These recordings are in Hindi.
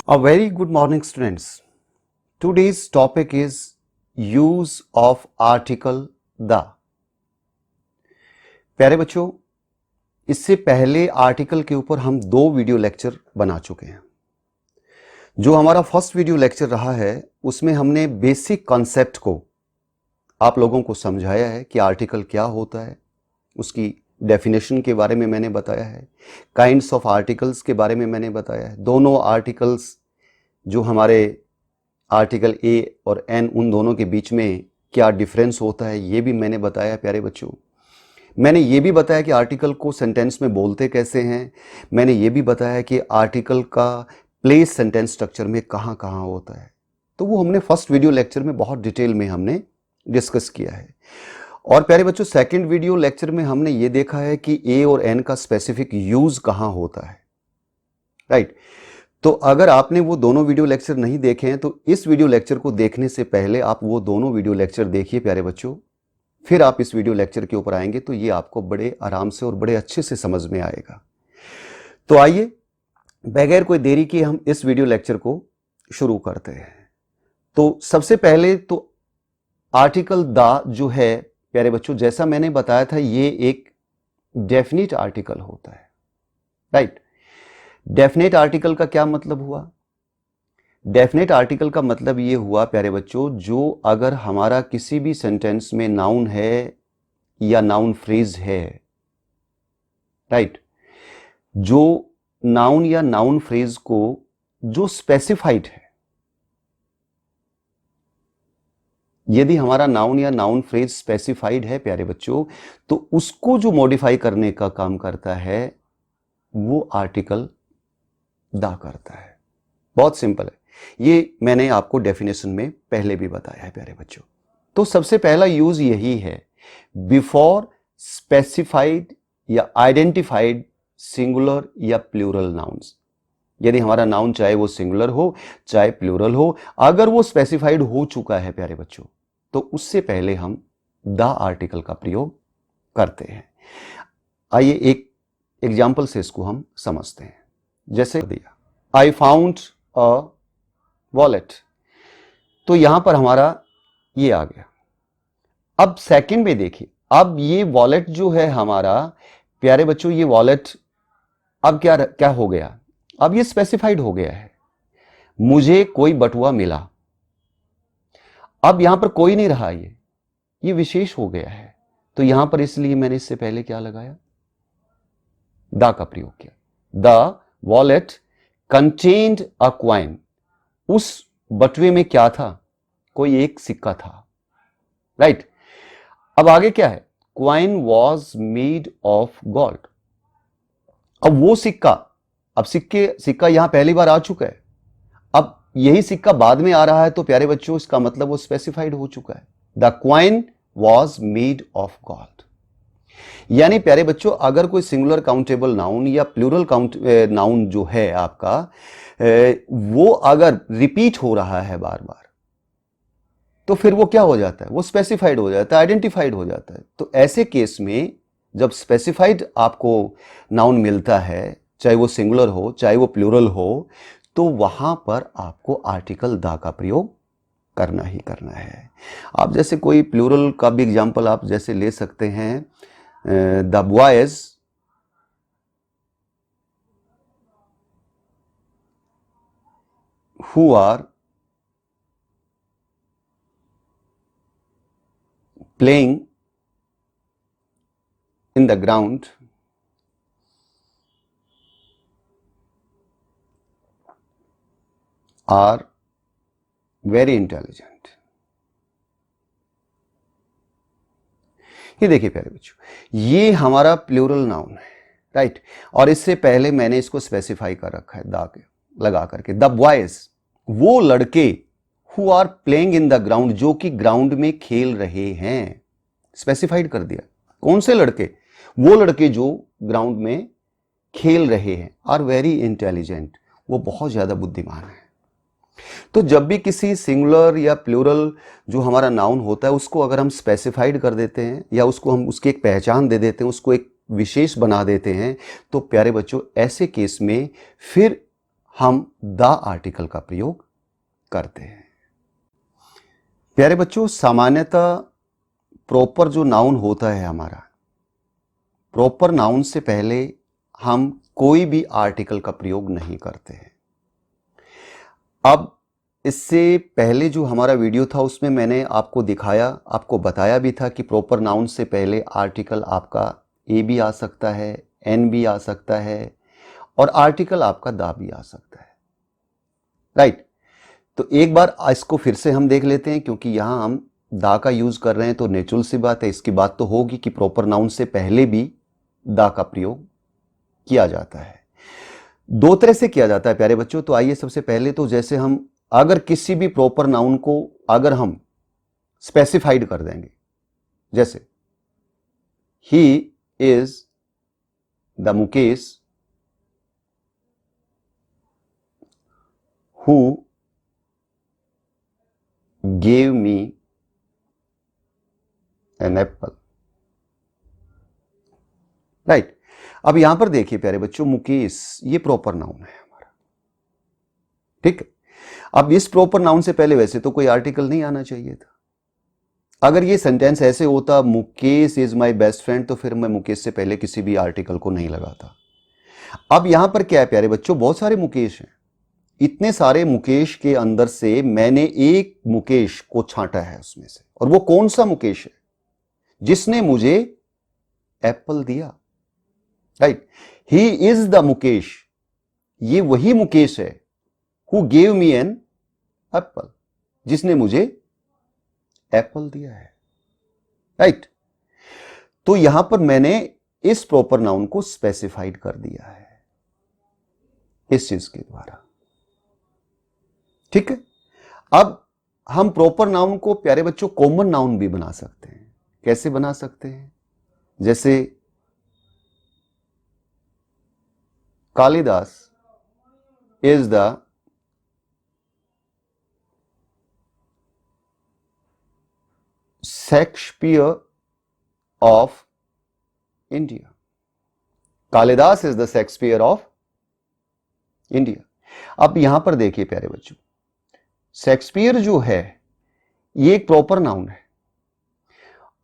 A very good morning, students. Today's topic is use of article the. प्यारे बच्चों, इससे पहले आर्टिकल के ऊपर हम 2 वीडियो लेक्चर बना चुके हैं। जो हमारा फर्स्ट वीडियो लेक्चर रहा है उसमें हमने बेसिक कॉन्सेप्ट को आप लोगों को समझाया है कि आर्टिकल क्या होता है, उसकी डेफिनेशन के बारे में मैंने बताया है, काइंड्स ऑफ आर्टिकल्स के बारे में मैंने बताया है, दोनों आर्टिकल्स जो हमारे आर्टिकल ए और एन उन दोनों के बीच में क्या डिफरेंस होता है ये भी मैंने बताया है। प्यारे बच्चों, मैंने ये भी बताया कि आर्टिकल को सेंटेंस में बोलते कैसे हैं। मैंने ये भी बताया कि आर्टिकल का प्लेस सेंटेंस स्ट्रक्चर में कहाँ कहाँ होता है। तो वो हमने फर्स्ट वीडियो लेक्चर में बहुत डिटेल में हमने डिस्कस किया है। और प्यारे बच्चों, सेकंड वीडियो लेक्चर में हमने ये देखा है कि ए और एन का स्पेसिफिक यूज कहाँ होता है, राइट। तो अगर आपने वो दोनों वीडियो लेक्चर नहीं देखे हैं तो इस वीडियो लेक्चर को देखने से पहले आप वो दोनों वीडियो लेक्चर देखिए प्यारे बच्चों, फिर आप इस वीडियो लेक्चर के ऊपर आएंगे तो ये आपको बड़े आराम से और बड़े अच्छे से समझ में आएगा। तो आइए बगैर कोई देरी के हम इस वीडियो लेक्चर को शुरू करते हैं। तो सबसे पहले तो आर्टिकल द जो है प्यारे बच्चों, जैसा मैंने बताया था ये एक डेफिनिट आर्टिकल होता है, राइट। डेफिनेट आर्टिकल का क्या मतलब हुआ? डेफिनेट आर्टिकल का मतलब ये हुआ प्यारे बच्चों, जो अगर हमारा किसी भी सेंटेंस में नाउन है या नाउन फ्रेज है, राइट, जो नाउन या नाउन फ्रेज को जो स्पेसिफाइड है, यदि हमारा नाउन या नाउन फ्रेज स्पेसिफाइड है प्यारे बच्चों, तो उसको जो मॉडिफाई करने का काम करता है वो आर्टिकल दा करता है। बहुत सिंपल है, ये मैंने आपको डेफिनेशन में पहले भी बताया है प्यारे बच्चों। तो सबसे पहला यूज यही है, बिफोर स्पेसिफाइड या आइडेंटिफाइड सिंगुलर या प्लूरल नाउन्स। यदि हमारा नाउन चाहे वो सिंगुलर हो चाहे प्लूरल हो, अगर वो स्पेसिफाइड हो चुका है प्यारे बच्चों, तो उससे पहले हम द आर्टिकल का प्रयोग करते हैं। आइए एक एग्जाम्पल से इसको हम समझते हैं। जैसे दिया, आई फाउंड अ वॉलेट, तो यहां पर हमारा ये आ गया। अब सेकंड में देखिए, अब ये वॉलेट जो है हमारा प्यारे बच्चों, ये वॉलेट अब क्या क्या हो गया, अब ये स्पेसिफाइड हो गया है। मुझे कोई बटुआ मिला, अब यहां पर कोई नहीं रहा, ये विशेष हो गया है। तो यहां पर इसलिए मैंने इससे पहले क्या लगाया, द का प्रयोग किया। The wallet contained a coin, उस बटुए में क्या था, कोई एक सिक्का था, राइट। अब आगे क्या है, coin was made of gold. अब वो सिक्का, अब सिक्का यहां पहली बार आ चुका है, अब यही सिक्का बाद में आ रहा है, तो प्यारे बच्चों इसका मतलब वो स्पेसिफाइड हो चुका है। The coin was made of gold. यानी प्यारे बच्चों, अगर कोई सिंगुलर काउंटेबल नाउन या प्लूरल नाउन जो है आपका, वो अगर रिपीट हो रहा है बार बार, तो फिर वो क्या हो जाता है, वो स्पेसिफाइड हो जाता है, आइडेंटिफाइड हो जाता है। तो ऐसे केस में जब स्पेसिफाइड आपको नाउन मिलता है, चाहे वो सिंगुलर हो चाहे वो प्लूरल हो, तो वहां पर आपको आर्टिकल द का प्रयोग करना ही करना है। आप जैसे कोई प्लूरल का भी एग्जाम्पल आप जैसे ले सकते हैं, the boys who are playing in the ground are very intelligent। ये देखिए प्यारे बच्चों, ये हमारा प्लूरल नाउन है, राइट। और इससे पहले मैंने इसको स्पेसिफाई कर रखा है द के लगा करके, द बॉयज, वो लड़के, who are playing in the ground, जो कि ग्राउंड में खेल रहे हैं, स्पेसिफाइड कर दिया। कौन से लड़के, वो लड़के जो ग्राउंड में खेल रहे हैं, आर वेरी इंटेलिजेंट, वो बहुत ज्यादा बुद्धिमान है। तो जब भी किसी सिंगुलर या प्लूरल जो हमारा नाउन होता है उसको अगर हम स्पेसिफाइड कर देते हैं या उसको हम उसकी एक पहचान दे देते हैं, उसको एक विशेष बना देते हैं, तो प्यारे बच्चों ऐसे केस में फिर हम द आर्टिकल का प्रयोग करते हैं। प्यारे बच्चों, सामान्यतः प्रॉपर जो नाउन होता है हमारा, प्रॉपर नाउन से पहले हम कोई भी आर्टिकल का प्रयोग नहीं करते हैं। अब इससे पहले जो हमारा वीडियो था उसमें मैंने आपको दिखाया, आपको बताया भी था कि प्रॉपर नाउन से पहले आर्टिकल आपका ए भी आ सकता है, एन भी आ सकता है और आर्टिकल आपका दा भी आ सकता है, राइट। तो एक बार इसको फिर से हम देख लेते हैं, क्योंकि यहां हम दा का यूज कर रहे हैं तो नेचुरल सी बात है, इसकी बात तो होगी कि प्रॉपर नाउन से पहले भी दा का प्रयोग किया जाता है। दो तरह से किया जाता है प्यारे बच्चों। तो आइए सबसे पहले तो जैसे हम अगर किसी भी प्रॉपर नाउन को अगर हम स्पेसिफाइड कर देंगे, जैसे he is the Mukesh who gave me an apple, right. अब यहां पर देखिए प्यारे बच्चों, मुकेश ये प्रॉपर नाउन है हमारा, ठीक है। अब इस प्रॉपर नाउन से पहले वैसे तो कोई आर्टिकल नहीं आना चाहिए था। अगर ये सेंटेंस ऐसे होता Mukesh is my best friend, तो फिर मैं मुकेश से पहले किसी भी आर्टिकल को नहीं लगाता। अब यहां पर क्या है प्यारे बच्चों, बहुत सारे मुकेश हैं। इतने सारे मुकेश के अंदर से मैंने एक मुकेश को छांटा है उसमें से, और वो कौन सा मुकेश है? जिसने मुझे एप्पल दिया, right. He is the Mukesh, ये वही मुकेश है, who gave me an apple, जिसने मुझे एप्पल दिया है, राइट। तो यहां पर मैंने इस प्रॉपर नाउन को स्पेसिफाइड कर दिया है इस चीज के द्वारा, ठीक है। अब हम प्रॉपर नाउन को प्यारे बच्चों कॉमन नाउन भी बना सकते हैं। कैसे बना सकते हैं? जैसे Kalidas is the Shakespeare of India. Kalidas is the Shakespeare of India. अब यहां पर देखिए प्यारे बच्चों, शेक्सपियर जो है ये एक प्रॉपर नाउन है,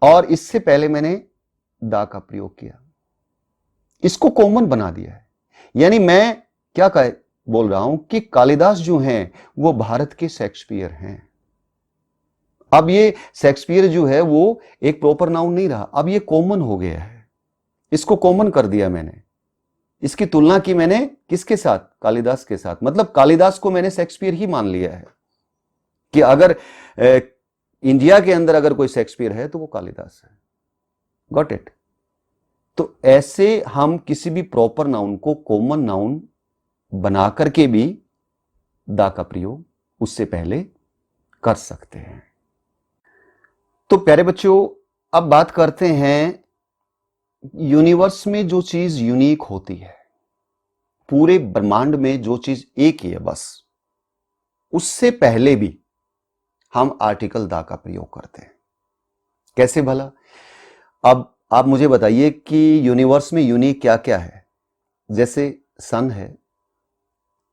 और इससे पहले मैंने दा का प्रयोग किया, इसको कॉमन बना दिया है। यानी मैं क्या बोल रहा हूं कि कालिदास जो हैं वो भारत के शेक्सपियर हैं। अब ये शेक्सपियर जो है वो एक प्रॉपर नाउन नहीं रहा, अब ये कॉमन हो गया है, इसको कॉमन कर दिया मैंने। इसकी तुलना की मैंने किसके साथ? कालिदास के साथ। मतलब कालिदास को मैंने शेक्सपियर ही मान लिया है कि अगर इंडिया के अंदर अगर कोई शेक्सपियर है तो वो कालिदास है। Got it? तो ऐसे हम किसी भी प्रॉपर नाउन को कॉमन नाउन बना करके भी दा का प्रयोग उससे पहले कर सकते हैं। तो प्यारे बच्चों, अब बात करते हैं यूनिवर्स में जो चीज यूनिक होती है, पूरे ब्रह्मांड में जो चीज एक ही है बस, उससे पहले भी हम आर्टिकल दा का प्रयोग करते हैं। कैसे भला? अब आप मुझे बताइए कि यूनिवर्स में यूनिक क्या क्या है। जैसे सन है,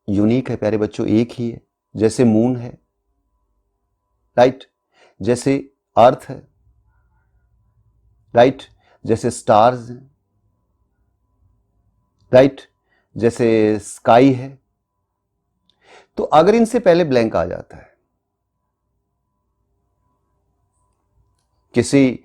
यूनिक है प्यारे बच्चों, एक ही है। जैसे मून है, राइट। जैसे अर्थ है, राइट। जैसे स्टार्स हैं, राइट। जैसे स्काई है। तो अगर इनसे पहले ब्लैंक आ जाता है, किसी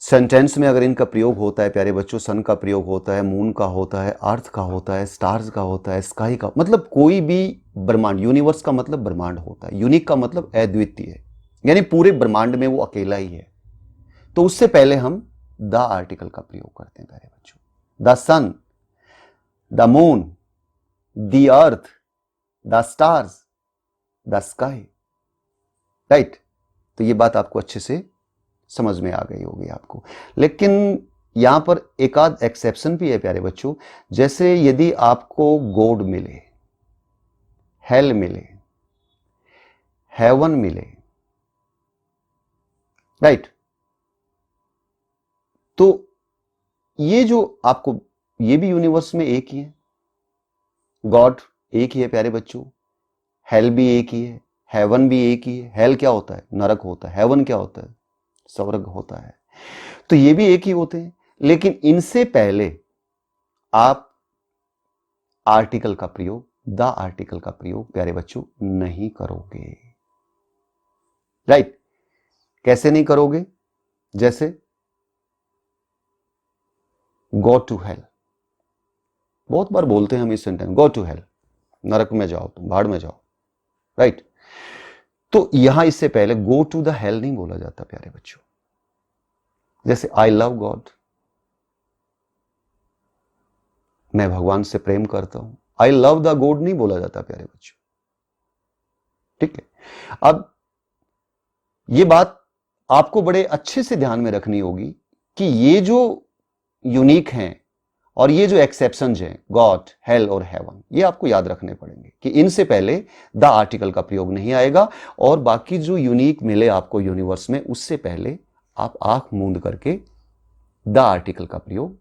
सेंटेंस में अगर इनका प्रयोग होता है प्यारे बच्चों, सन का प्रयोग होता है, मून का होता है, अर्थ का होता है, स्टार्स का होता है, स्काई का, मतलब कोई भी ब्रह्मांड, यूनिवर्स का मतलब ब्रह्मांड होता है, यूनिक का मतलब अद्वितीय, यानी पूरे ब्रह्मांड में वो अकेला ही है। तो उससे पहले हम द आर्टिकल का प्रयोग करते हैं प्यारे बच्चों। The sun, the moon, the earth, the stars, the sky, right. तो ये बात आपको अच्छे से समझ में आ गई होगी आपको। लेकिन यहां पर एक आध एक्सेप्शन भी है प्यारे बच्चों। जैसे यदि आपको गॉड मिले, हेल मिले, हेवन मिले, राइट, तो ये जो आपको, ये भी यूनिवर्स में एक ही है। गॉड एक ही है प्यारे बच्चों, हेल भी एक ही है, हेवन भी एक ही है। हेल क्या होता है? नरक होता है। हेवन क्या होता है? स्वर्ग होता है। तो ये भी एक ही होते हैं, लेकिन इनसे पहले आप आर्टिकल का प्रयोग, द आर्टिकल का प्रयोग प्यारे बच्चों नहीं करोगे। राइट? कैसे नहीं करोगे? जैसे गो टू हेल, बहुत बार बोलते हैं हम इस सेंटेंस, गो टू हेल, नरक में जाओ, तुम भाड़ में जाओ। राइट? तो यहां इससे पहले गो टू द हेल नहीं बोला जाता प्यारे बच्चों। जैसे आई लव गॉड, मैं भगवान से प्रेम करता हूं, आई लव द गॉड नहीं बोला जाता प्यारे बच्चों। ठीक है? अब ये बात आपको बड़े अच्छे से ध्यान में रखनी होगी कि ये जो यूनिक हैं और ये जो एक्सेप्शंस हैं, गॉड, हेल और हेवन, ये आपको याद रखने पड़ेंगे कि इनसे पहले द आर्टिकल का प्रयोग नहीं आएगा। और बाकी जो यूनिक मिले आपको यूनिवर्स में, उससे पहले आप आंख मूंद करके द आर्टिकल का प्रयोग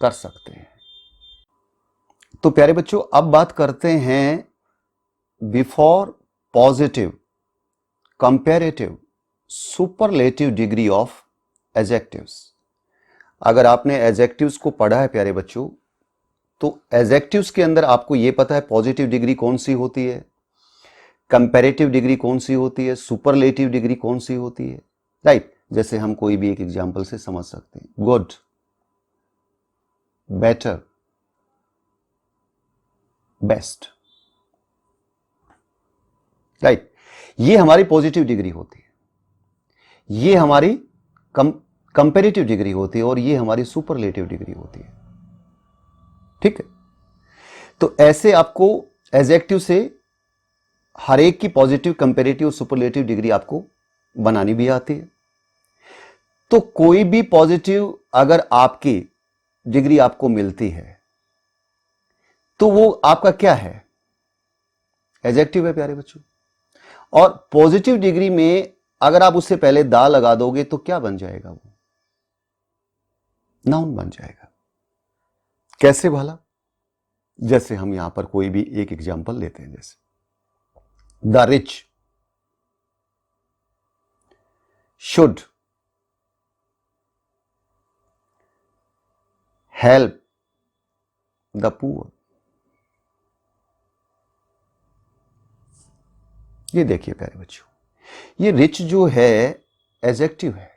कर सकते हैं। तो प्यारे बच्चों, अब बात करते हैं before positive, comparative, superlative degree of adjectives. अगर आपने एडजेक्टिव्स को पढ़ा है प्यारे बच्चों, तो एडजेक्टिव्स के अंदर आपको यह पता है पॉजिटिव डिग्री कौन सी होती है, कंपैरेटिव डिग्री कौन सी होती है, सुपरलेटिव डिग्री कौन सी होती है। राइट? जैसे हम कोई भी एक एग्जांपल से समझ सकते हैं, गुड, बेटर, बेस्ट। राइट? ये हमारी पॉजिटिव डिग्री होती है, ये हमारी कंपैरेटिव डिग्री होती है, और ये हमारी सुपरलेटिव डिग्री होती है। ठीक है? तो ऐसे आपको एडजेक्टिव से हर एक की पॉजिटिव, कंपैरेटिव और सुपरलेटिव डिग्री आपको बनानी भी आती है। तो कोई भी पॉजिटिव अगर आपकी डिग्री आपको मिलती है तो वो आपका क्या है? एडजेक्टिव है प्यारे बच्चों। और पॉजिटिव डिग्री में अगर आप उससे पहले दा लगा दोगे तो क्या बन जाएगा? वो नाउन बन जाएगा। कैसे भला? जैसे हम यहां पर कोई भी एक एग्जांपल लेते हैं, जैसे the rich should help the poor. ये देखिए प्यारे बच्चों, ये रिच जो है एडजेक्टिव है,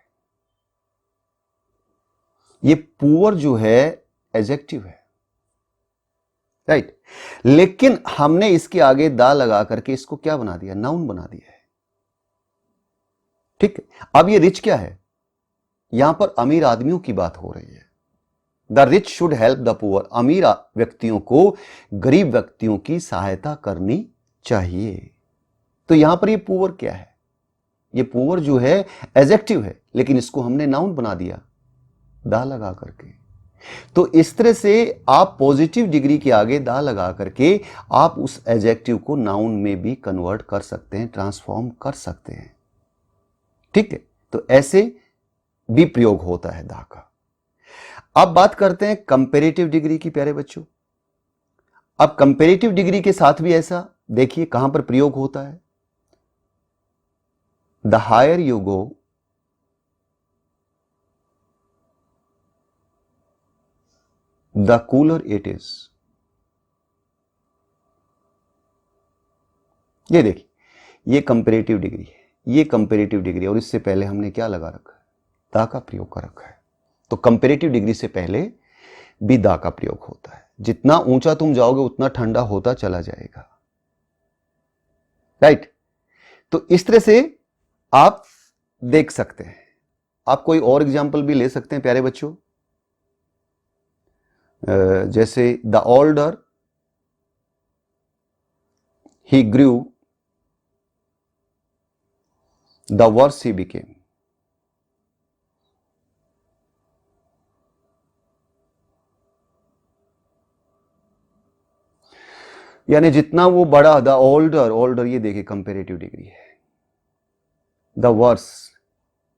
ये पुअर जो है एडजेक्टिव है। राइट? लेकिन हमने इसके आगे दा लगा करके इसको क्या बना दिया? नाउन बना दिया है। ठीक है? अब ये रिच क्या है? यहां पर अमीर आदमियों की बात हो रही है। The rich should help the poor, अमीर व्यक्तियों को गरीब व्यक्तियों की सहायता करनी चाहिए। तो यहां पर ये पुअर क्या है? ये पुअर जो है एडजेक्टिव है, लेकिन इसको हमने नाउन बना दिया दा लगा करके। तो इस तरह से आप पॉजिटिव डिग्री के आगे दा लगा करके आप उस एडजेक्टिव को नाउन में भी कन्वर्ट कर सकते हैं, ट्रांसफॉर्म कर सकते हैं। ठीक है? तो ऐसे भी प्रयोग होता है दा का। अब बात करते हैं कंपैरेटिव डिग्री की प्यारे बच्चों। अब कंपैरेटिव डिग्री के साथ भी ऐसा देखिए कहां पर प्रयोग होता है। The higher you go, the cooler it is. ये देखिए, ये कंपैरेटिव डिग्री है, ये कंपैरेटिव डिग्री, और इससे पहले हमने क्या लगा रखा है? दा का प्रयोग कर रखा है। तो कंपैरेटिव डिग्री से पहले भी दा का प्रयोग होता है। जितना ऊंचा तुम जाओगे उतना ठंडा होता चला जाएगा। राइट? तो इस तरह से आप देख सकते हैं। आप कोई और एग्जाम्पल भी ले सकते हैं प्यारे बच्चों, जैसे the older he grew the worse he became. यानी जितना वो बड़ा, द ओल्डर, ओल्डर ये देखिए कंपैरेटिव डिग्री है, द वर्स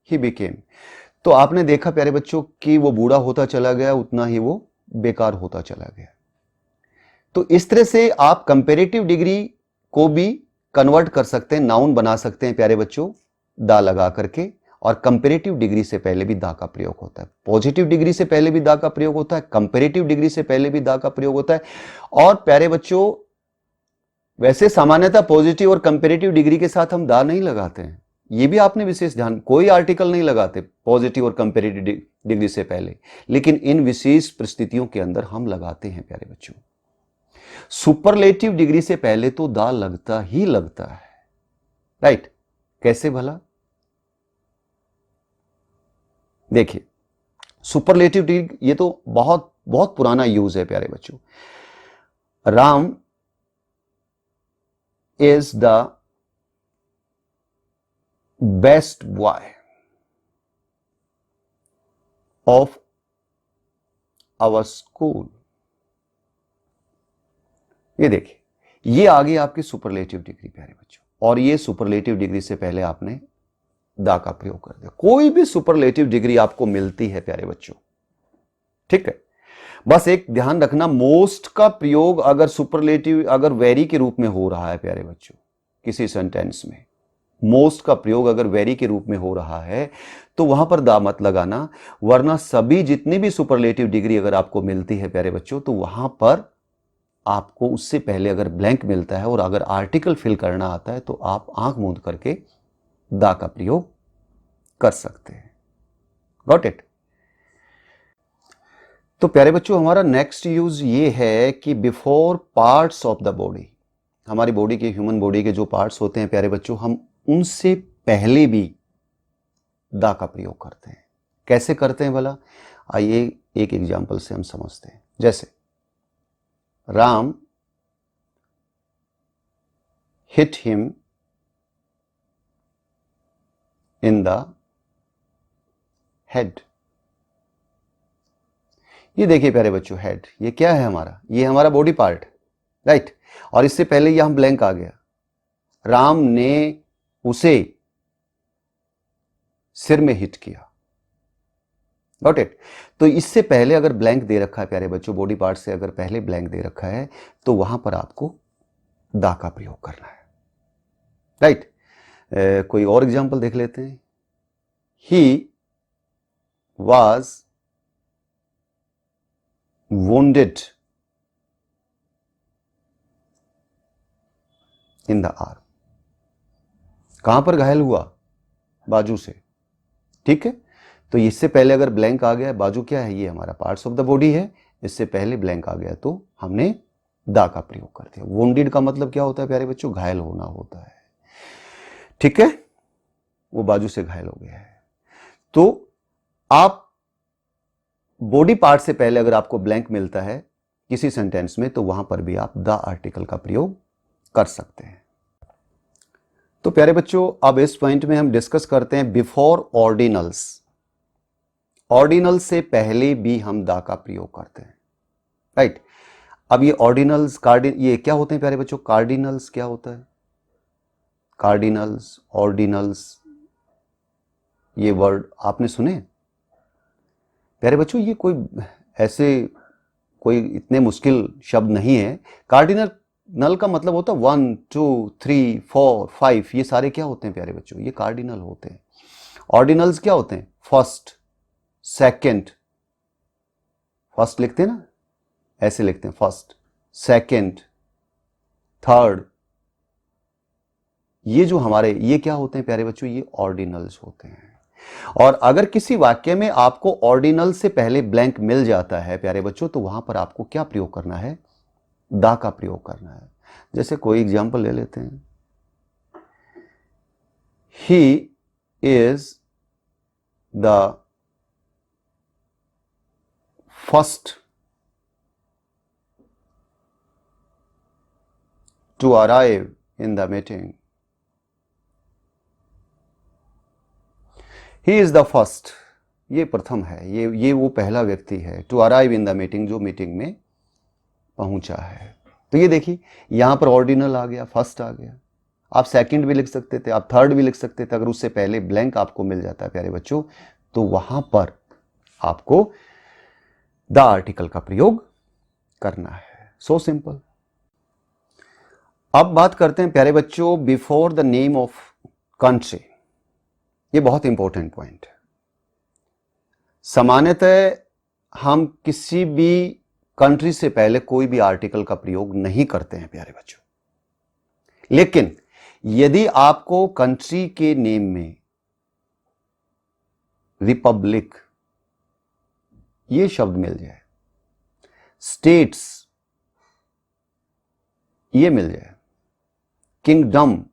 ही बिकेम। तो आपने देखा प्यारे बच्चों कि वो बूढ़ा होता चला गया उतना ही वो बेकार होता चला गया। तो इस तरह से आप कंपेरेटिव डिग्री को भी कन्वर्ट कर सकते हैं, नाउन बना सकते हैं प्यारे बच्चों, दा लगा करके। और कंपेरेटिव डिग्री से पहले भी दा का प्रयोग होता है, पॉजिटिव डिग्री से पहले भी दा का प्रयोग होता है, कंपेरेटिव डिग्री से पहले भी दा का प्रयोग होता है। और प्यारे बच्चों, वैसे सामान्यतः पॉजिटिव और कंपेरेटिव डिग्री के साथ हम दा नहीं लगाते हैं, ये भी आपने विशेष ध्यान, कोई आर्टिकल नहीं लगाते पॉजिटिव और कंपेरेटिव डिग्री से पहले, लेकिन इन विशेष परिस्थितियों के अंदर हम लगाते हैं प्यारे बच्चों। सुपरलेटिव डिग्री से पहले तो दा लगता ही लगता है, राइट? कैसे भला? देखिए, सुपरलेटिव डिग्री ये तो बहुत बहुत पुराना यूज है प्यारे बच्चों। Ram is the best boy of our school। ये देखिए, ये आ गई आपकी सुपरलेटिव डिग्री प्यारे बच्चों, और ये सुपरलेटिव डिग्री से पहले आपने दा का प्रयोग कर दिया। कोई भी सुपरलेटिव डिग्री आपको मिलती है प्यारे बच्चों, ठीक है, बस एक ध्यान रखना, मोस्ट का प्रयोग अगर सुपरलेटिव, अगर वेरी के रूप में हो रहा है प्यारे बच्चों, किसी सेंटेंस में मोस्ट का प्रयोग अगर वेरी के रूप में हो रहा है तो वहां पर दा मत लगाना, वरना सभी जितनी भी सुपरलेटिव डिग्री अगर आपको मिलती है प्यारे बच्चों, तो वहां पर आपको उससे पहले अगर ब्लैंक मिलता है और अगर आर्टिकल फिल करना आता है तो आप आंख मूंद करके दा का प्रयोग कर सकते हैं। Got it? तो प्यारे बच्चों, हमारा नेक्स्ट यूज ये है कि before parts of the body, हमारी बॉडी के, ह्यूमन बॉडी के जो पार्ट्स होते हैं प्यारे बच्चों, हम उनसे पहले भी दा का प्रयोग करते हैं। कैसे करते हैं भला? आइए एक एग्जांपल से हम समझते हैं। जैसे Ram hit him in the head. ये देखिए प्यारे बच्चों, हेड ये क्या है हमारा? ये हमारा बॉडी पार्ट, राइट? और इससे पहले यहां ब्लैंक आ गया, राम ने उसे सिर में हिट किया। Got it? तो इससे पहले अगर ब्लैंक दे रखा है प्यारे बच्चों, बॉडी पार्ट से अगर पहले ब्लैंक दे रखा है तो वहां पर आपको दा का प्रयोग करना है, राइट? कोई और एग्जांपल देख लेते हैं। He was wounded in the arm। कहां पर घायल हुआ? बाजू से, ठीक है? तो इससे पहले अगर ब्लैंक आ गया, बाजू क्या है? ये हमारा पार्ट्स ऑफ द बॉडी है, इससे पहले ब्लैंक आ गया तो हमने दा का प्रयोग कर दिया। wounded का मतलब क्या होता है प्यारे बच्चों? घायल होना होता है, ठीक है? वो बाजू से घायल हो गया है। तो आप बॉडी पार्ट से पहले अगर आपको ब्लैंक मिलता है किसी सेंटेंस में, तो वहां पर भी आप द आर्टिकल का प्रयोग कर सकते हैं। तो प्यारे बच्चों, अब इस पॉइंट में हम डिस्कस करते हैं बिफोर ऑर्डिनल्स। ऑर्डिनल्स से पहले भी हम द का प्रयोग करते हैं, राइट? अब ये ऑर्डिनल्स, ये क्या होते हैं प्यारे बच्चों? कार्डिनल्स क्या होता है? कार्डिनल्स, ऑर्डिनल्स, ये वर्ड आपने सुने प्यारे बच्चों? ये कोई ऐसे कोई इतने मुश्किल शब्द नहीं है। कार्डिनल नल का मतलब होता है 1 2 3 4 5, ये सारे क्या होते हैं प्यारे बच्चों? ये कार्डिनल होते हैं। ऑर्डिनल्स क्या होते हैं? फर्स्ट, सेकंड, फर्स्ट लिखते हैं ना, ऐसे लिखते हैं, फर्स्ट, सेकंड, थर्ड, ये जो हमारे, ये क्या होते हैं प्यारे बच्चों? ये ऑर्डिनल्स होते हैं। और अगर किसी वाक्य में आपको ऑर्डिनल से पहले ब्लैंक मिल जाता है प्यारे बच्चों, तो वहां पर आपको क्या प्रयोग करना है? दा का प्रयोग करना है। जैसे कोई एग्जांपल ले लेते हैं। He is the first to arrive in the meeting. He is the first, ये प्रथम है, ये वो पहला व्यक्ति है, to arrive in the meeting, जो मीटिंग में पहुंचा है। तो ये देखिए, यहां पर ऑर्डिनल आ गया, फर्स्ट आ गया। आप सेकंड भी लिख सकते थे, आप थर्ड भी लिख सकते थे। अगर उससे पहले ब्लैंक आपको मिल जाता है प्यारे बच्चों, तो वहां पर आपको द आर्टिकल का प्रयोग करना है। So simple. अब बात करते हैं प्यारे बच्चों before the name of country. ये बहुत इंपॉर्टेंट पॉइंट है। सामान्यतः हम किसी भी कंट्री से पहले कोई भी आर्टिकल का प्रयोग नहीं करते हैं प्यारे बच्चों, लेकिन यदि आपको कंट्री के नेम में रिपब्लिक ये शब्द मिल जाए, स्टेट्स ये मिल जाए, किंगडम,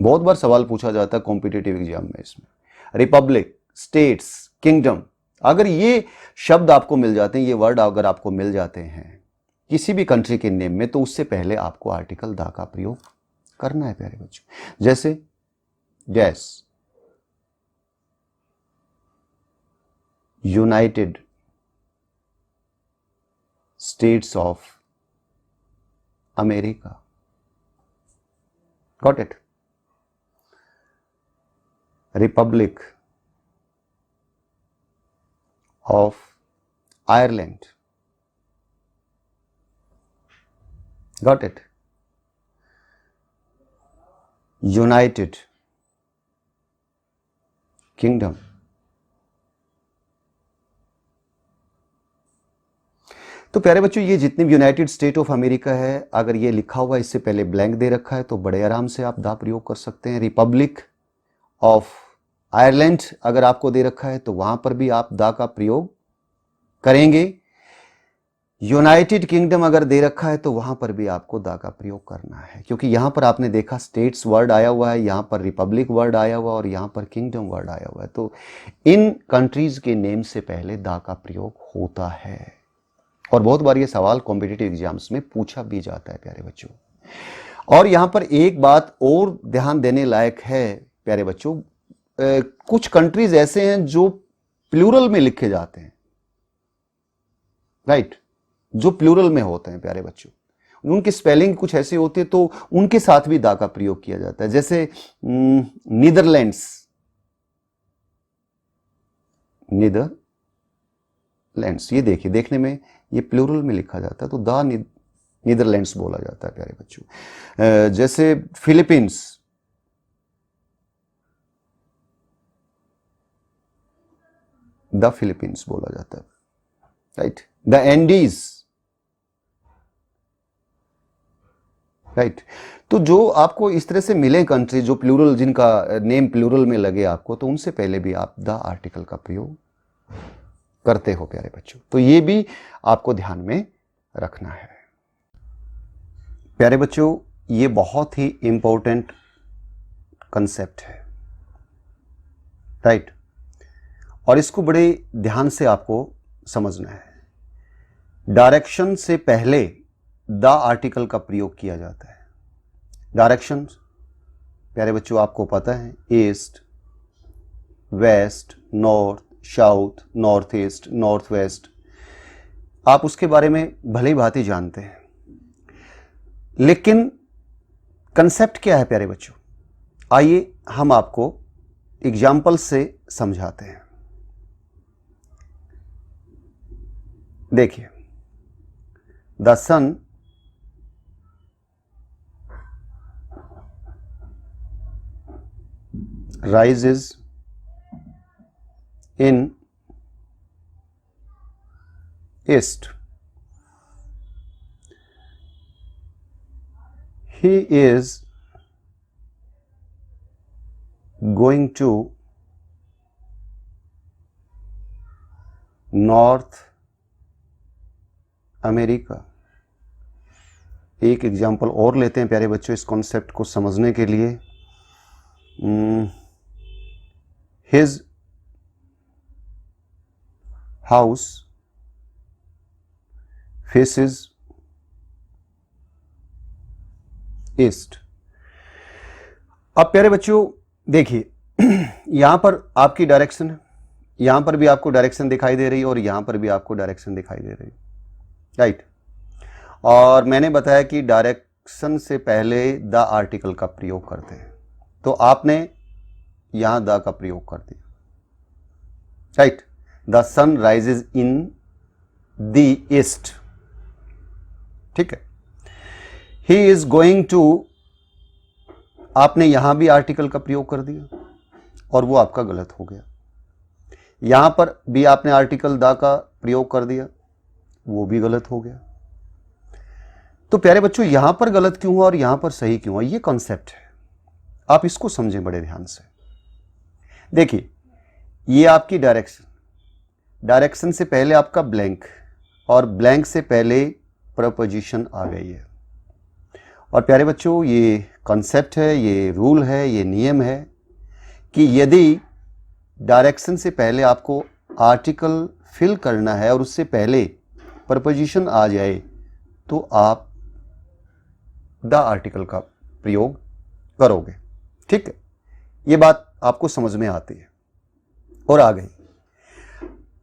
बहुत बार सवाल पूछा जाता है कॉम्पिटिटिव एग्जाम में इसमें, रिपब्लिक, स्टेट्स, किंगडम, अगर ये शब्द आपको मिल जाते हैं, ये वर्ड अगर आपको मिल जाते हैं किसी भी कंट्री के नेम में, तो उससे पहले आपको आर्टिकल द का प्रयोग करना है प्यारे बच्चों। जैसे dash, United states of America, got it, Republic of Ireland, got it, United kingdom. तो प्यारे बच्चों ये जितने भी यूनाइटेड स्टेट ऑफ अमेरिका है, अगर ये लिखा हुआ इससे पहले ब्लैंक दे रखा है तो बड़े आराम से आप दा प्रयोग कर सकते हैं। रिपब्लिक ऑफ आयरलैंड अगर आपको दे रखा है तो वहां पर भी आप दा का प्रयोग करेंगे। यूनाइटेड किंगडम अगर दे रखा है तो वहां पर भी आपको दा का प्रयोग करना है, क्योंकि यहां पर आपने देखा स्टेट्स वर्ड आया हुआ है, यहां पर रिपब्लिक वर्ड आया हुआ है और यहां पर किंगडम वर्ड आया हुआ है। तो इन कंट्रीज के नेम से पहले दा का प्रयोग होता है और बहुत बार ये सवाल कॉम्पिटिटिव एग्जाम्स में पूछा भी जाता है प्यारे बच्चों। और यहां पर एक बात और ध्यान देने लायक है प्यारे बच्चों, कुछ कंट्रीज ऐसे हैं जो प्लूरल में लिखे जाते हैं, राइट, जो प्लूरल में होते हैं प्यारे बच्चों, उनकी स्पेलिंग कुछ ऐसी होती है तो उनके साथ भी दा का प्रयोग किया जाता है। जैसे नीदरलैंड्स, नीदरलैंड्स, ये देखिए देखने में ये प्लूरल में लिखा जाता है तो दा नीदरलैंड्स बोला जाता है प्यारे बच्चों। जैसे फिलीपींस, द फिलीपींस बोला जाता है, राइट, द एंडीज, राइट। तो जो आपको इस तरह से मिले कंट्री जो प्लूरल, जिनका नेम प्लूरल में लगे आपको, तो उनसे पहले भी आप द आर्टिकल का प्रयोग करते हो प्यारे बच्चों। तो ये भी आपको ध्यान में रखना है प्यारे बच्चों। ये बहुत ही इंपॉर्टेंट कंसेप्ट है, राइट, और इसको बड़े ध्यान से आपको समझना है। डायरेक्शन से पहले द आर्टिकल का प्रयोग किया जाता है। डायरेक्शन प्यारे बच्चों आपको पता है, east, west, north, south, north east, north west, आप उसके बारे में भली ही भांति जानते हैं। लेकिन कंसेप्ट क्या है प्यारे बच्चों, आइए हम आपको एग्जाम्पल से समझाते हैं। देखिए, the sun rises in east. He is going to North America. एक एग्जाम्पल और लेते हैं प्यारे बच्चों इस कॉन्सेप्ट को समझने के लिए। His house faces east. अब प्यारे बच्चों देखिए, यहां पर आपकी डायरेक्शन है, यहां पर भी आपको डायरेक्शन दिखाई दे रही है और यहां पर भी आपको डायरेक्शन दिखाई दे रही है, राइट। और मैंने बताया कि डायरेक्शन से पहले द आर्टिकल का प्रयोग करते हैं, तो आपने यहां द का प्रयोग कर दिया, right. The sun rises in the east. ठीक है, ही इज गोइंग टू, आपने यहां भी आर्टिकल का प्रयोग कर दिया और वो आपका गलत हो गया। यहां पर भी आपने आर्टिकल द का प्रयोग कर दिया, वो भी गलत हो गया। तो प्यारे बच्चों, यहां पर गलत क्यों हुआ और यहां पर सही क्यों हुआ, ये कॉन्सेप्ट है, आप इसको समझें बड़े ध्यान से। देखिए, ये आपकी डायरेक्शन, डायरेक्शन से पहले आपका ब्लैंक और ब्लैंक से पहले प्रपोजिशन आ गई है। और प्यारे बच्चों, ये कॉन्सेप्ट है, ये रूल है, ये नियम है कि यदि डायरेक्शन से पहले आपको आर्टिकल फिल करना है और उससे पहले प्रपोजिशन आ जाए तो आप द आर्टिकल का प्रयोग करोगे। ठीक है, ये बात आपको समझ में आती है और आ गई।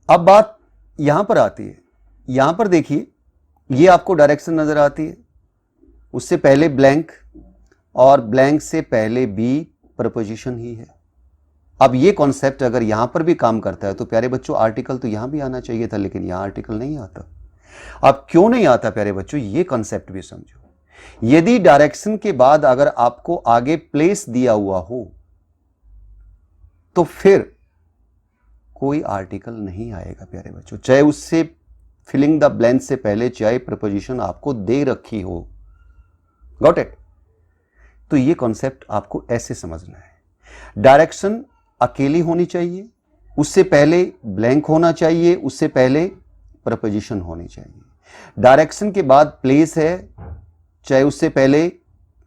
अब बात यहां पर आती है, यहां पर देखिए, ये आपको डायरेक्शन नजर आती है, उससे पहले ब्लैंक और ब्लैंक से पहले भी प्रपोजिशन ही है। अब ये कॉन्सेप्ट अगर यहां पर भी काम करता है तो प्यारे बच्चों, आर्टिकल तो यहां भी आना चाहिए था, लेकिन यहां आर्टिकल नहीं आता। अब क्यों नहीं आता प्यारे बच्चों, ये कॉन्सेप्ट भी समझो। यदि डायरेक्शन के बाद अगर आपको आगे प्लेस दिया हुआ हो तो फिर कोई आर्टिकल नहीं आएगा प्यारे बच्चों, चाहे उससे फिलिंग द ब्लैंक से पहले चाहे प्रपोजिशन आपको दे रखी हो। Got it? तो ये कॉन्सेप्ट आपको ऐसे समझना है, डायरेक्शन अकेली होनी चाहिए, उससे पहले ब्लैंक होना चाहिए, उससे पहले प्रपोजिशन होनी चाहिए। डायरेक्शन के बाद प्लेस है, चाहे उससे पहले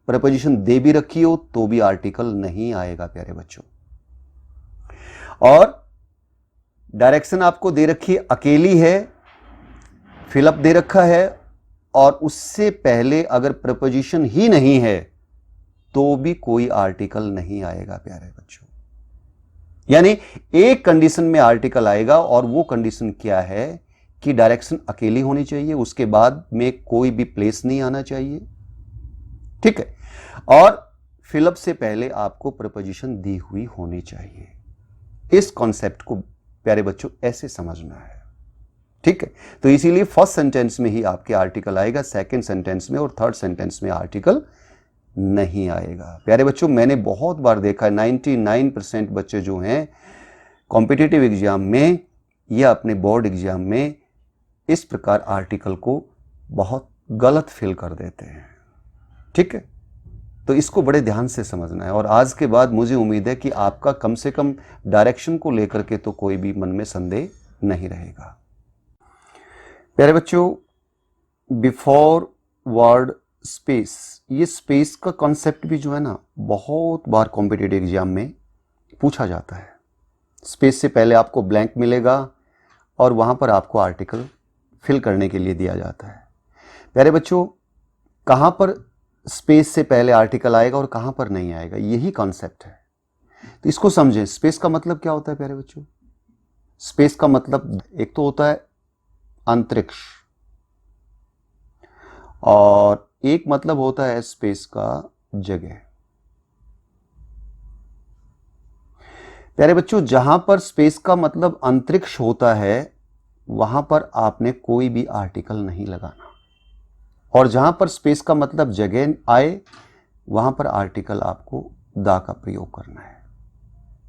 प्रपोजिशन दे भी रखी हो तो भी आर्टिकल नहीं आएगा प्यारे बच्चों। और डायरेक्शन आपको दे रखी अकेली है, फिलअप दे रखा है, और उससे पहले अगर प्रपोजिशन ही नहीं है तो भी कोई आर्टिकल नहीं आएगा प्यारे बच्चों। यानी एक कंडीशन में आर्टिकल आएगा, और वो कंडीशन क्या है कि डायरेक्शन अकेली होनी चाहिए, उसके बाद में कोई भी प्लेस नहीं आना चाहिए। ठीक है, और फिलअप से पहले आपको प्रपोजिशन दी हुई होनी चाहिए। इस कॉन्सेप्ट को प्यारे बच्चों ऐसे समझना है। ठीक है, तो इसीलिए फर्स्ट सेंटेंस में ही आपके आर्टिकल आएगा, सेकंड सेंटेंस में और थर्ड सेंटेंस में आर्टिकल नहीं आएगा। प्यारे बच्चों, मैंने बहुत बार देखा है 99% बच्चे जो हैं कॉम्पिटिटिव एग्जाम में या अपने बोर्ड एग्जाम में इस प्रकार आर्टिकल को बहुत गलत फिल कर देते हैं। ठीक है, तो इसको बड़े ध्यान से समझना है। और आज के बाद मुझे उम्मीद है कि आपका कम से कम डायरेक्शन को लेकर के तो कोई भी मन में संदेह नहीं रहेगा। प्यारे बच्चों, बिफोर वर्ड स्पेस, ये स्पेस का कॉन्सेप्ट भी जो है ना, बहुत बार कॉम्पिटिटिव एग्जाम में पूछा जाता है। स्पेस से पहले आपको ब्लैंक मिलेगा और वहां पर आपको आर्टिकल फिल करने के लिए दिया जाता है। प्यारे बच्चों, कहां पर स्पेस से पहले आर्टिकल आएगा और कहां पर नहीं आएगा, यही कॉन्सेप्ट है। तो इसको समझें। स्पेस का मतलब क्या होता है प्यारे बच्चों? स्पेस का मतलब एक तो होता है अंतरिक्ष, और एक मतलब होता है स्पेस का जगह। प्यारे बच्चों, जहां पर स्पेस का मतलब अंतरिक्ष होता है वहां पर आपने कोई भी आर्टिकल नहीं लगाना, और जहां पर स्पेस का मतलब जगह आए वहां पर आर्टिकल आपको दा का प्रयोग करना है।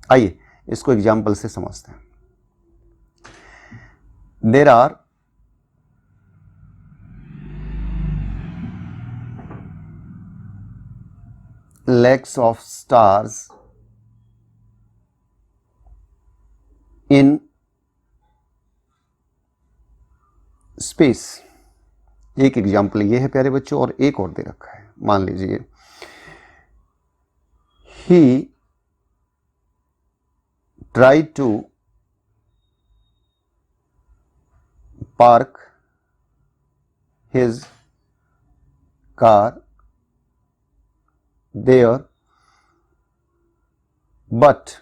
आइए इसको एग्जाम्पल से समझते हैं। There are lakhs of stars in space। एक एग्जाम्पल ये है प्यारे बच्चों, और एक और दे रखा है। मान लीजिए he tried to park his car there, but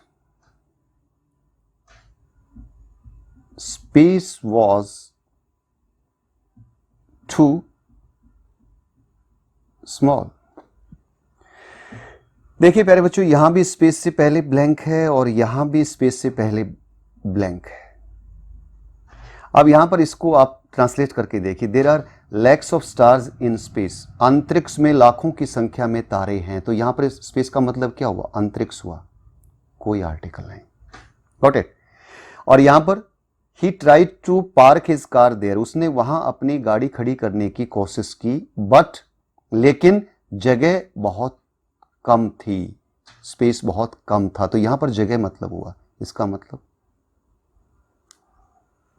space was too small। देखिए प्यारे बच्चों, यहां भी स्पेस से पहले ब्लैंक है और यहां भी स्पेस से पहले ब्लैंक है। अब यहां पर इसको आप ट्रांसलेट करके देखिए, there are lakhs of stars in space, अंतरिक्ष में लाखों की संख्या में तारे हैं। तो यहां पर स्पेस का मतलब क्या हुआ, अंतरिक्ष हुआ, कोई आर्टिकल नहीं। Got it. और यहां पर ही tried to park his car there, उसने वहां अपनी गाड़ी खड़ी करने की कोशिश की, बट लेकिन जगह बहुत कम थी, स्पेस बहुत कम था। तो यहां पर जगह मतलब हुआ, इसका मतलब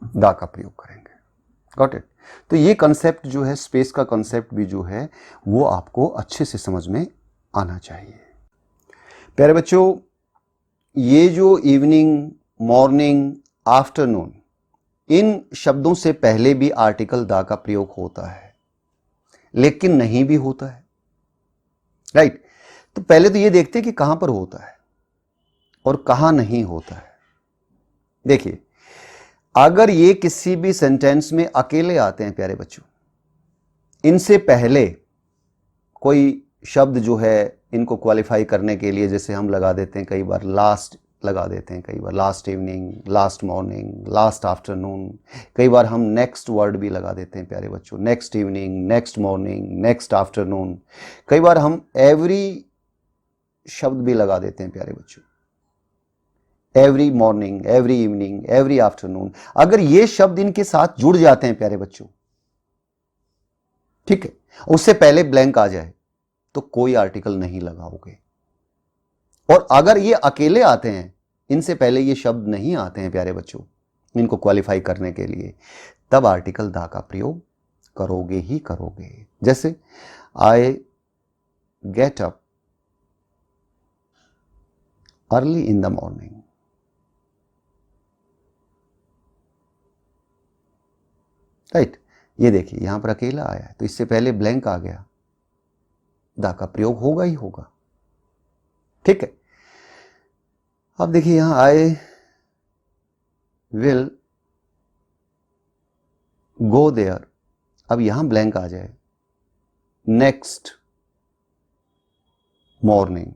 दा का प्रयोग करेंगे। Got it. तो ये कंसेप्ट जो है, स्पेस का कंसेप्ट भी जो है वो आपको अच्छे से समझ में आना चाहिए। प्यारे बच्चों, ये जो इवनिंग, मॉर्निंग, आफ्टरनून, इन शब्दों से पहले भी आर्टिकल दा का प्रयोग होता है, लेकिन नहीं भी होता है। राइट। तो पहले तो ये देखते हैं कि कहां पर होता है और कहां नहीं होता है। देखिए, अगर ये किसी भी सेंटेंस में अकेले आते हैं प्यारे बच्चों, इनसे पहले कोई शब्द जो है इनको क्वालिफाई करने के लिए, जैसे हम लगा देते हैं कई बार लास्ट, लगा देते हैं कई बार last evening, last morning, last afternoon, कई बार हम नेक्स्ट वर्ड भी लगा देते हैं प्यारे बच्चों, next evening, next morning, next afternoon, कई बार हम एवरी शब्द भी लगा देते हैं प्यारे बच्चों, every morning, every evening, every afternoon. अगर ये शब्द इनके साथ जुड़ जाते हैं प्यारे बच्चों, ठीक है, उससे पहले ब्लैंक आ जाए तो कोई आर्टिकल नहीं लगाओगे। और अगर ये अकेले आते हैं, इनसे पहले ये शब्द नहीं आते हैं प्यारे बच्चों इनको क्वालिफाई करने के लिए, तब आर्टिकल दा का प्रयोग करोगे ही करोगे। जैसे I get up early in the morning, right. ये देखिए यहां पर अकेला आया है तो इससे पहले ब्लैंक आ गया, दा का प्रयोग होगा ही होगा, ठीक है। अब देखिए यहां आई विल गो देयर, अब यहां ब्लैंक आ जाए, नेक्स्ट मॉर्निंग,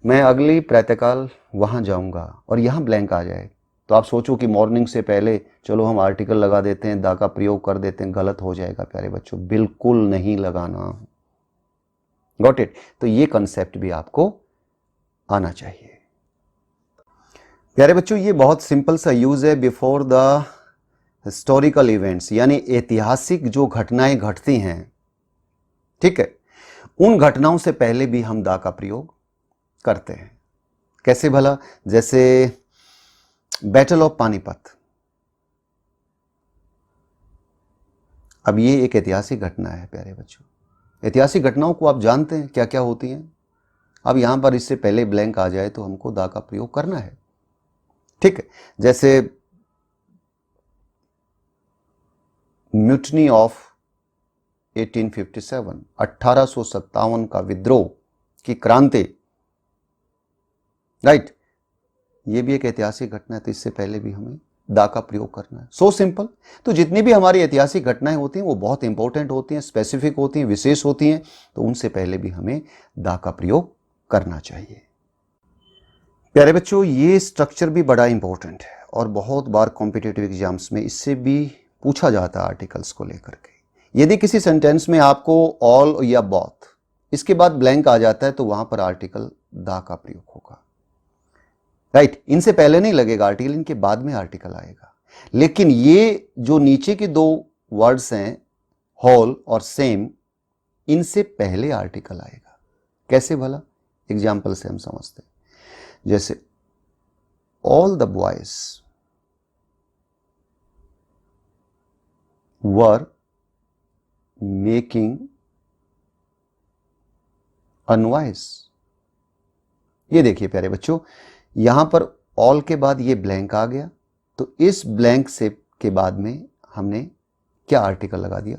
मैं अगली प्रातःकाल वहां जाऊंगा, और यहां ब्लैंक आ जाए, तो आप सोचो कि मॉर्निंग से पहले चलो हम आर्टिकल लगा देते हैं, दा का प्रयोग कर देते हैं, गलत हो जाएगा प्यारे बच्चों, बिल्कुल नहीं लगाना। Got it. तो ये कंसेप्ट भी आपको आना चाहिए प्यारे बच्चों। ये बहुत सिंपल सा यूज है बिफोर द हिस्टोरिकल इवेंट्स, यानी ऐतिहासिक जो घटनाएं घटती हैं, ठीक है, उन घटनाओं से पहले भी हम दा का प्रयोग करते हैं। कैसे भला? जैसे बैटल ऑफ पानीपत, अब ये एक ऐतिहासिक घटना है प्यारे बच्चों। ऐतिहासिक घटनाओं को आप जानते हैं क्या क्या होती हैं। अब यहां पर इससे पहले ब्लैंक आ जाए तो हमको दा का प्रयोग करना है, ठीक है। जैसे म्यूटनी ऑफ 1857, 1857 का विद्रोह की क्रांति, राइट, ये भी एक ऐतिहासिक घटना है, तो इससे पहले भी हमें दा का प्रयोग करना है। So simple. तो जितनी भी हमारी ऐतिहासिक घटनाएं होती हैं वो बहुत इंपॉर्टेंट होती हैं, स्पेसिफिक होती हैं, विशेष होती हैं, तो उनसे पहले भी हमें दा का प्रयोग करना चाहिए। प्यारे बच्चों, ये स्ट्रक्चर भी बड़ा इंपॉर्टेंट है और बहुत बार कॉम्पिटिटिव एग्जाम्स में इससे भी पूछा जाता है आर्टिकल्स को लेकर के। यदि किसी सेंटेंस में आपको ऑल या बोथ, इसके बाद ब्लैंक आ जाता है तो वहां पर आर्टिकल दा का प्रयोग होगा, राइट। इनसे पहले नहीं लगेगा आर्टिकल, इनके बाद में आर्टिकल आएगा। लेकिन ये जो नीचे के दो वर्ड्स हैं, होल और सेम, इनसे पहले आर्टिकल आएगा। कैसे भला? एग्जाम्पल से हम समझते हैं। जैसे all the boys were making a noise. ये देखिए प्यारे बच्चों, यहां पर ऑल के बाद ये ब्लैंक आ गया, तो इस ब्लैंक से के बाद में हमने क्या आर्टिकल लगा दिया?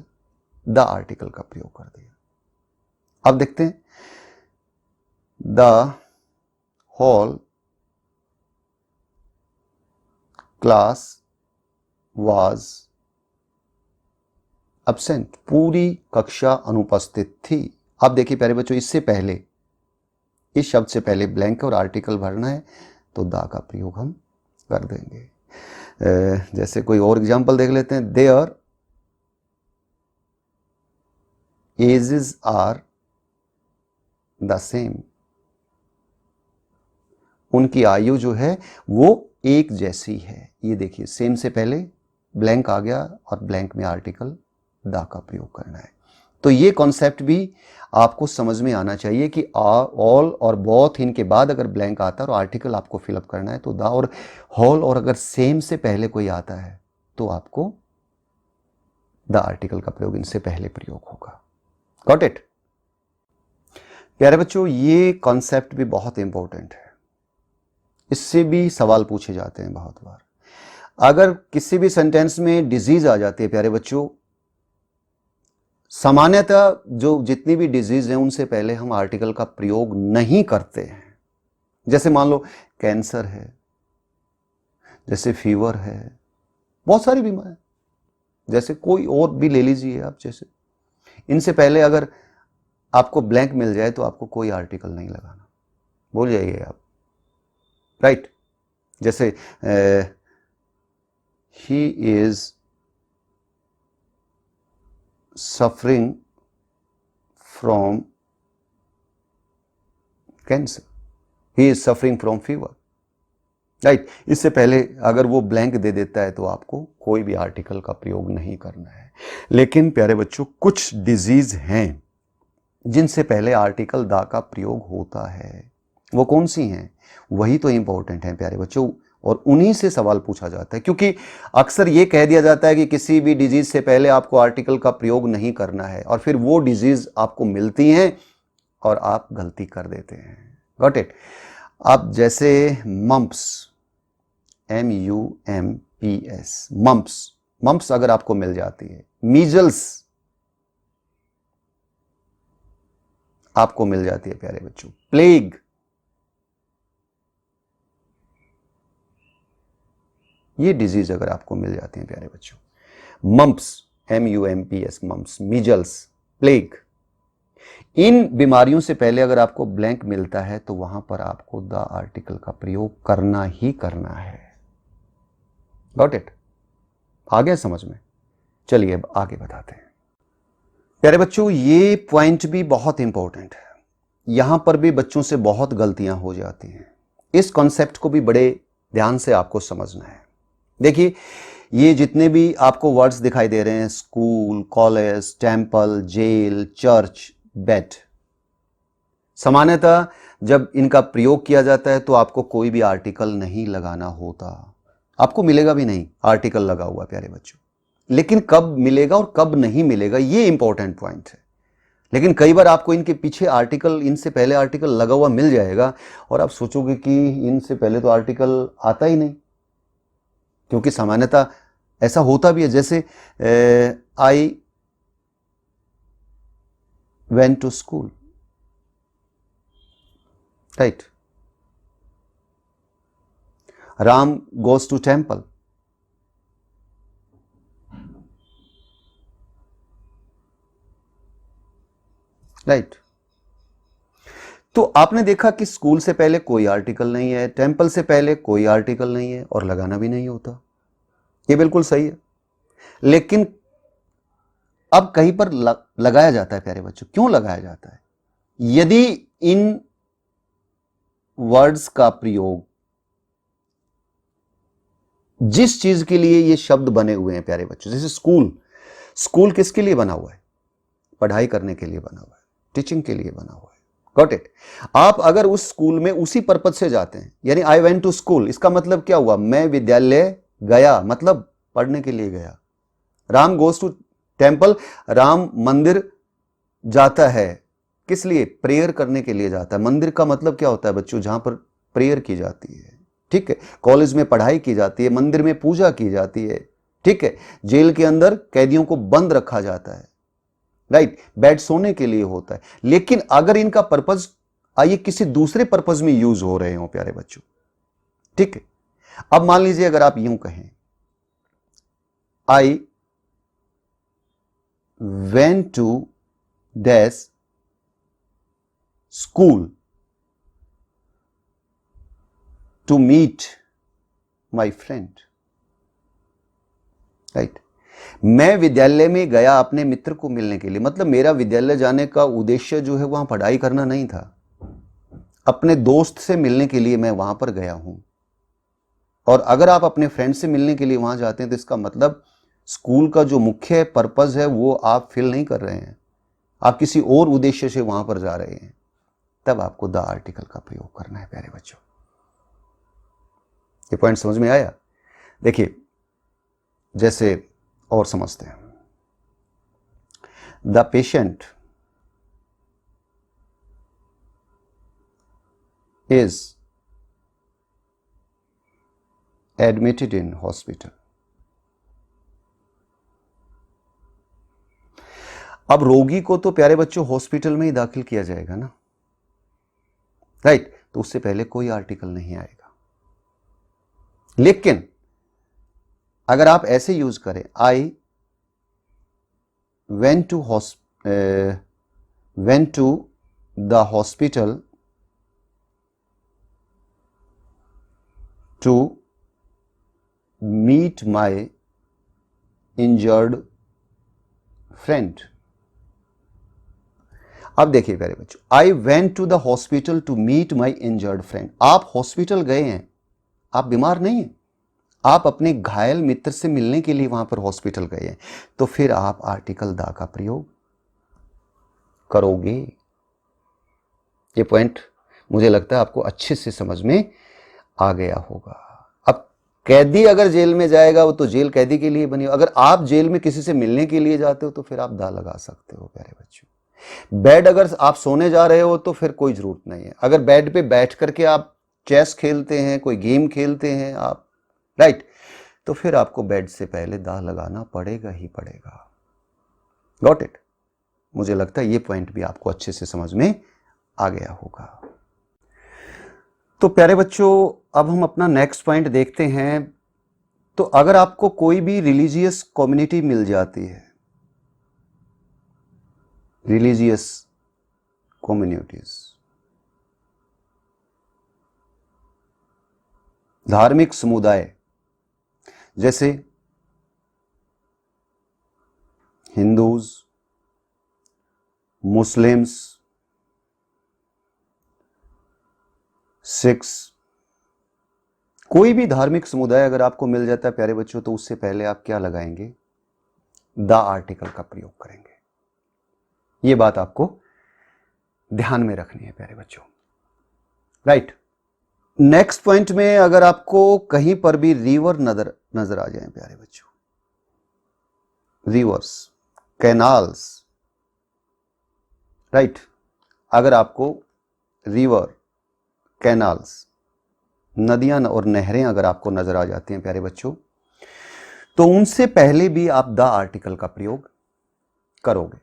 द आर्टिकल का प्रयोग कर दिया। अब देखते हैं, the whole class was absent, पूरी कक्षा अनुपस्थित थी। अब देखिए प्यारे बच्चों, इससे पहले, इस शब्द से पहले ब्लैंक और आर्टिकल भरना है, तो दा का प्रयोग हम कर देंगे। जैसे कोई और एग्जांपल देख लेते हैं, their ages are the same, उनकी आयु जो है वो एक जैसी है। ये देखिए, सेम से पहले ब्लैंक आ गया और ब्लैंक में आर्टिकल द का प्रयोग करना है। तो ये कॉन्सेप्ट भी आपको समझ में आना चाहिए कि ऑल और बोथ इनके बाद अगर ब्लैंक आता है और आर्टिकल आपको फिलअप करना है तो द और होल, और अगर सेम से पहले कोई आता है तो आपको द आर्टिकल का प्रयोग इनसे पहले प्रयोग होगा। Got it? प्यारे बच्चों, ये कॉन्सेप्ट भी बहुत इंपॉर्टेंट है, इससे भी सवाल पूछे जाते हैं बहुत बार। अगर किसी भी सेंटेंस में डिजीज आ जाती है प्यारे बच्चों, सामान्यतः जो जितनी भी डिजीज हैं उनसे पहले हम आर्टिकल का प्रयोग नहीं करते हैं। जैसे मान लो कैंसर है, जैसे फीवर है, बहुत सारी बीमारियां, जैसे कोई और भी ले लीजिए आप, जैसे इनसे पहले अगर आपको ब्लैंक मिल जाए तो आपको कोई आर्टिकल नहीं लगाना, भूल जाइए आप, राइट? जैसे he is suffering from cancer, he is suffering from fever, right? इससे पहले अगर वो ब्लैंक दे देता है तो आपको कोई भी आर्टिकल का प्रयोग नहीं करना है। लेकिन प्यारे बच्चों, कुछ डिजीज हैं जिनसे पहले आर्टिकल द का प्रयोग होता है। वो कौन सी हैं? वही तो इंपॉर्टेंट है प्यारे बच्चों, और उन्हीं से सवाल पूछा जाता है। क्योंकि अक्सर ये कह दिया जाता है कि किसी भी डिजीज से पहले आपको आर्टिकल का प्रयोग नहीं करना है, और फिर वो डिजीज आपको मिलती हैं और आप गलती कर देते हैं। Got it? अब जैसे मम्प्स, MUMPS, मम्प्स अगर आपको मिल जाती है, मीजल्स आपको मिल जाती है प्यारे बच्चों, प्लेग, ये डिजीज अगर आपको मिल जाती है प्यारे बच्चों, mumps, MUMPS, mumps, measles, plague, इन बीमारियों से पहले अगर आपको ब्लैंक मिलता है तो वहां पर आपको द आर्टिकल का प्रयोग करना ही करना है। Got it? आ गया समझ में? चलिए अब आगे बताते हैं। प्यारे बच्चों, ये पॉइंट भी बहुत इंपॉर्टेंट है, यहां पर भी बच्चों से बहुत गलतियां हो जाती हैं। इस कॉन्सेप्ट को भी बड़े ध्यान से आपको समझना है। देखिए, ये जितने भी आपको वर्ड्स दिखाई दे रहे हैं, school, college, temple, jail, church, बेट, सामान्यतः जब इनका प्रयोग किया जाता है तो आपको कोई भी आर्टिकल नहीं लगाना होता, आपको मिलेगा भी नहीं आर्टिकल लगा हुआ प्यारे बच्चों। लेकिन कब मिलेगा और कब नहीं मिलेगा, ये इंपॉर्टेंट पॉइंट है। लेकिन कई बार आपको इनके पीछे आर्टिकल, इनसे पहले आर्टिकल लगा हुआ मिल जाएगा और आप सोचोगे कि इनसे पहले तो आर्टिकल आता ही नहीं, क्योंकि सामान्यतः ऐसा होता भी है। जैसे I went to school, right? Ram goes to temple, right? तो आपने देखा कि स्कूल से पहले कोई आर्टिकल नहीं है, टेम्पल से पहले कोई आर्टिकल नहीं है, और लगाना भी नहीं होता। ये बिल्कुल सही है। लेकिन अब कहीं पर लगाया जाता है प्यारे बच्चों। क्यों लगाया जाता है? यदि इन वर्ड्स का प्रयोग जिस चीज के लिए ये शब्द बने हुए हैं प्यारे बच्चों, जैसे स्कूल, स्कूल किसके लिए बना हुआ है? पढ़ाई करने के लिए बना हुआ है, टीचिंग के लिए बना हुआ है। Got it? आप अगर उस स्कूल में उसी पर्पज से जाते हैं, यानी आई वेंट टू स्कूल, इसका मतलब क्या हुआ? मैं विद्यालय गया, मतलब पढ़ने के लिए गया। Ram goes to temple, Ram मंदिर जाता है, किस लिए? प्रेयर करने के लिए जाता है। मंदिर का मतलब क्या होता है बच्चों? जहां पर प्रेयर की जाती है, ठीक है? कॉलेज में पढ़ाई की जाती है, मंदिर में पूजा की जाती है, ठीक है? जेल के अंदर कैदियों को बंद रखा जाता है, राइट? बेड सोने के लिए होता है। लेकिन अगर इनका पर्पज आइए किसी दूसरे पर्पज में यूज हो रहे हो प्यारे बच्चों, ठीक है? अब मान लीजिए अगर आप यूं कहें, I went to dash school to meet my friend, right. मैं विद्यालय में गया अपने मित्र को मिलने के लिए, मतलब मेरा विद्यालय जाने का उद्देश्य जो है वहां पढ़ाई करना नहीं था, अपने दोस्त से मिलने के लिए मैं वहां पर गया हूं। और अगर आप अपने फ्रेंड से मिलने के लिए वहां जाते हैं तो इसका मतलब स्कूल का जो मुख्य पर्पस है वो आप फिल नहीं कर रहे हैं, आप किसी और उद्देश्य से वहां पर जा रहे हैं, तब आपको द आर्टिकल का प्रयोग करना है प्यारे बच्चों। ये पॉइंट समझ में आया? देखिए जैसे और समझते हैं, the patient is admitted in hospital. अब रोगी को तो प्यारे बच्चों हॉस्पिटल में ही दाखिल किया जाएगा ना, राइट? तो उससे पहले कोई आर्टिकल नहीं आएगा। लेकिन अगर आप ऐसे यूज करें, I went to the hospital to meet my injured friend. अब देखिए प्यारे बच्चों, I went to the hospital to meet my injured friend. आप हॉस्पिटल गए हैं, आप बीमार नहीं हैं, आप अपने घायल मित्र से मिलने के लिए वहां पर हॉस्पिटल गए हैं, तो फिर आप आर्टिकल द का प्रयोग करोगे। ये पॉइंट मुझे लगता है आपको अच्छे से समझ में आ गया होगा। अब कैदी अगर जेल में जाएगा वो तो जेल कैदी के लिए बनी, अगर आप जेल में किसी से मिलने के लिए जाते हो तो फिर आप दा लगा सकते हो प्यारे बच्चों। बेड अगर आप सोने जा रहे हो तो फिर कोई जरूरत नहीं है, अगर बेड पे बैठ करके आप चेस खेलते हैं, कोई गेम खेलते हैं आप, राइट, तो फिर आपको बेड से पहले दा लगाना पड़ेगा ही पड़ेगा। Got it? मुझे लगता है ये पॉइंट भी आपको अच्छे से समझ में आ गया होगा। तो प्यारे बच्चों अब हम अपना नेक्स्ट पॉइंट देखते हैं। तो अगर आपको कोई भी रिलीजियस कम्युनिटी मिल जाती है, रिलीजियस कम्युनिटीज, धार्मिक समुदाय, जैसे हिंदूज, मुस्लिम्स, सिख्स, कोई भी धार्मिक समुदाय अगर आपको मिल जाता है प्यारे बच्चों, तो उससे पहले आप क्या लगाएंगे? द आर्टिकल का प्रयोग करेंगे। यह बात आपको ध्यान में रखनी है प्यारे बच्चों, राइट। नेक्स्ट पॉइंट में अगर आपको कहीं पर भी रिवर नजर आ जाए प्यारे बच्चों, रिवर्स, कैनाल्स, राइट, अगर आपको रिवर, कैनाल्स, नदियां और नहरें अगर आपको नजर आ जाती हैं प्यारे बच्चों, तो उनसे पहले भी आप द आर्टिकल का प्रयोग करोगे।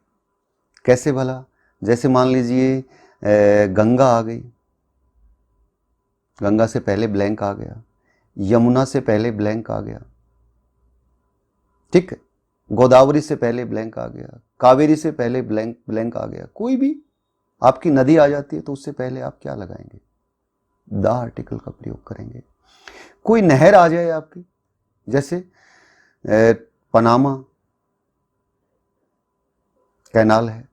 कैसे भला? जैसे मान लीजिए गंगा आ गई, गंगा से पहले ब्लैंक आ गया, यमुना से पहले ब्लैंक आ गया, ठीक है, गोदावरी से पहले ब्लैंक आ गया, कावेरी से पहले ब्लैंक आ गया, कोई भी आपकी नदी आ जाती है तो उससे पहले आप क्या लगाएंगे? द आर्टिकल का प्रयोग करेंगे। कोई नहर आ जाए आपकी, जैसे पनामा कैनाल है,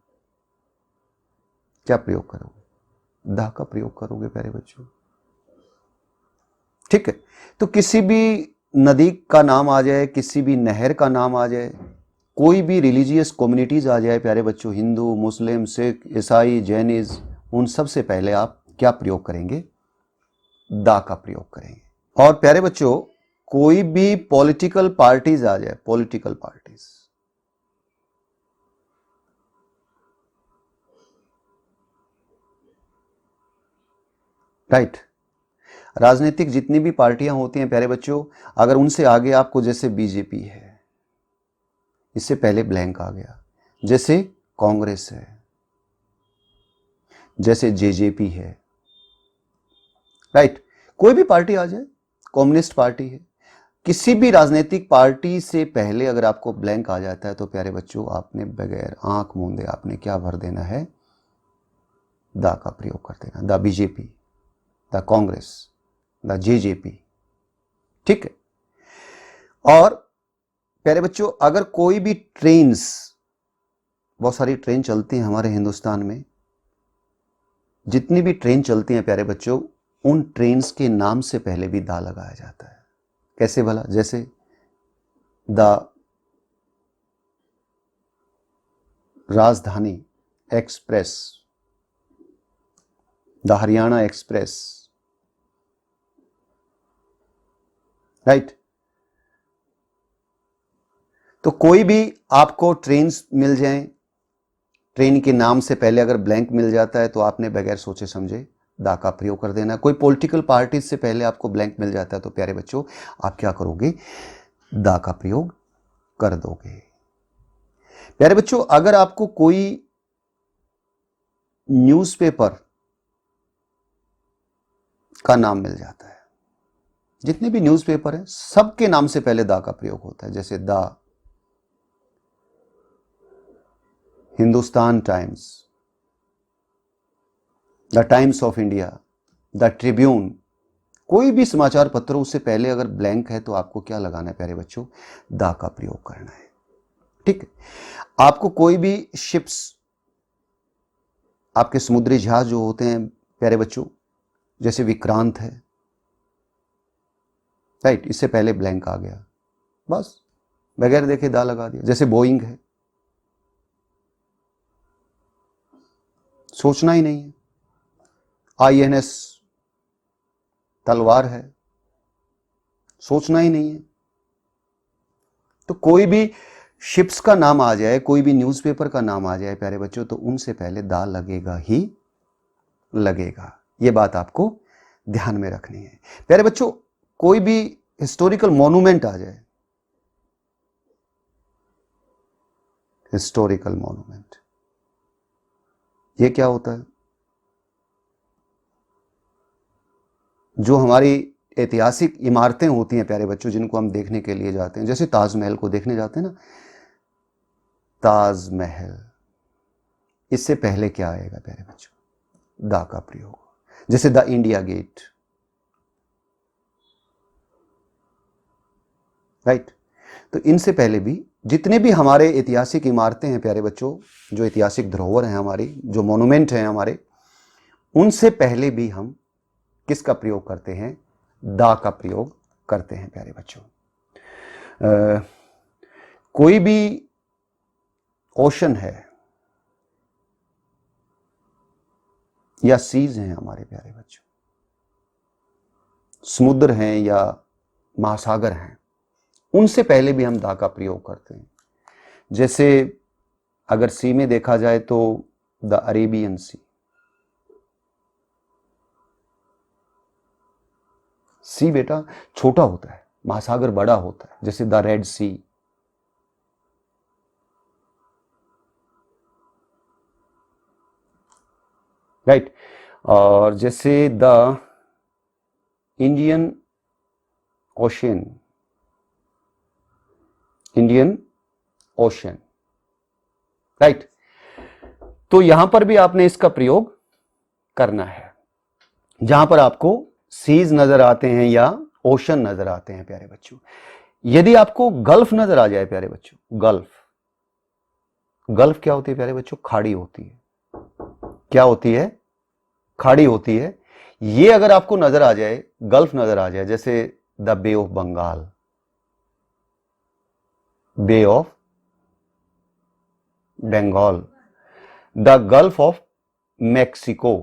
क्या प्रयोग करोगे? द का प्रयोग करोगे प्यारे बच्चों, ठीक है। तो किसी भी नदी का नाम आ जाए, किसी भी नहर का नाम आ जाए, कोई भी रिलीजियस कम्युनिटीज आ जाए प्यारे बच्चों, हिंदू, मुस्लिम, सिख, ईसाई, जैनिज, उन सब से पहले आप क्या प्रयोग करेंगे? द का प्रयोग करेंगे। और प्यारे बच्चों कोई भी पॉलिटिकल पार्टीज आ जाए, पॉलिटिकल पार्टीज, राइट, राजनीतिक जितनी भी पार्टियां होती हैं प्यारे बच्चों, अगर उनसे आगे आपको, जैसे बीजेपी है, इससे पहले ब्लैंक आ गया, जैसे कांग्रेस है, जैसे जेजेपी है, राइट, कोई भी पार्टी आ जाए, कम्युनिस्ट पार्टी है, किसी भी राजनीतिक पार्टी से पहले अगर आपको ब्लैंक आ जाता है तो प्यारे बच्चों आपने बगैर आंख मूंदे आपने क्या भर देना है? द का प्रयोग कर देना। The BJP, the Congress, the JJP, ठीक है। और प्यारे बच्चों, अगर कोई भी ट्रेन्स, बहुत सारी ट्रेन चलती हैं हमारे हिंदुस्तान में, जितनी भी ट्रेन चलती हैं प्यारे बच्चों, उन ट्रेन्स के नाम से पहले भी दा लगाया जाता है। कैसे भला? जैसे द राजधानी express, the Haryana express, right. तो कोई भी आपको ट्रेन्स मिल जाएं, ट्रेन के नाम से पहले अगर ब्लैंक मिल जाता है तो आपने बगैर सोचे समझे दा का प्रयोग कर देना। कोई पॉलिटिकल पार्टी से पहले आपको ब्लैंक मिल जाता है तो प्यारे बच्चों आप क्या करोगे? दा का प्रयोग कर दोगे। प्यारे बच्चों, अगर आपको कोई न्यूज़पेपर का नाम मिल जाता है, जितने भी न्यूज़पेपर हैं सबके नाम से पहले दा का प्रयोग होता है। जैसे the Hindustan times, the times of India, the Tribune, कोई भी समाचार पत्र, उससे पहले अगर ब्लैंक है तो आपको क्या लगाना है प्यारे बच्चों? दा का प्रयोग करना है। ठीक है। आपको कोई भी शिप्स, आपके समुद्री जहाज जो होते हैं प्यारे बच्चों, जैसे विक्रांत है, राइट, इससे पहले ब्लैंक आ गया, बस बगैर देखे दा लगा दिया। जैसे बोइंग है, सोचना ही नहीं है। INS तलवार है, सोचना ही नहीं है। तो कोई भी शिप्स का नाम आ जाए, कोई भी न्यूज़पेपर का नाम आ जाए प्यारे बच्चों, तो उनसे पहले दा लगेगा ही लगेगा। ये बात आपको ध्यान में रखनी है। प्यारे बच्चों, कोई भी हिस्टोरिकल मॉन्यूमेंट आ जाए, हिस्टोरिकल मॉन्यूमेंट, ये क्या होता है? जो हमारी ऐतिहासिक इमारतें होती हैं प्यारे बच्चों, जिनको हम देखने के लिए जाते हैं, जैसे ताजमहल को देखने जाते हैं ना, ताजमहल, इससे पहले क्या आएगा प्यारे बच्चों? दा का प्रयोग। जैसे द इंडिया गेट, राइट। तो इनसे पहले भी जितने भी हमारे ऐतिहासिक इमारतें हैं प्यारे बच्चों, जो ऐतिहासिक धरोहर हैं हमारी, जो मॉन्यूमेंट हैं हमारे, उनसे पहले भी हम किसका प्रयोग करते हैं? दा का प्रयोग करते हैं प्यारे बच्चों। कोई भी ओशन है या सीज हैं हमारे प्यारे बच्चों, समुद्र हैं या महासागर हैं, उनसे पहले भी हम दा का प्रयोग करते हैं। जैसे अगर सी में देखा जाए तो द अरेबियन सी, सी बेटा छोटा होता है, महासागर बड़ा होता है। जैसे द रेड सी, राइट। और जैसे the Indian ocean, Indian ocean, right. तो यहां पर भी आपने इसका प्रयोग करना है। जहां पर आपको सीज नजर आते हैं या ओशन नजर आते हैं प्यारे बच्चों। यदि आपको गल्फ नजर आ जाए प्यारे बच्चों, गल्फ, गल्फ क्या होती है प्यारे बच्चों? खाड़ी होती है। क्या होती है? खाड़ी होती है। ये अगर आपको नजर आ जाए, गल्फ नजर आ जाए, जैसे the bay of Bengal, bay of Bengal, the gulf of Mexico,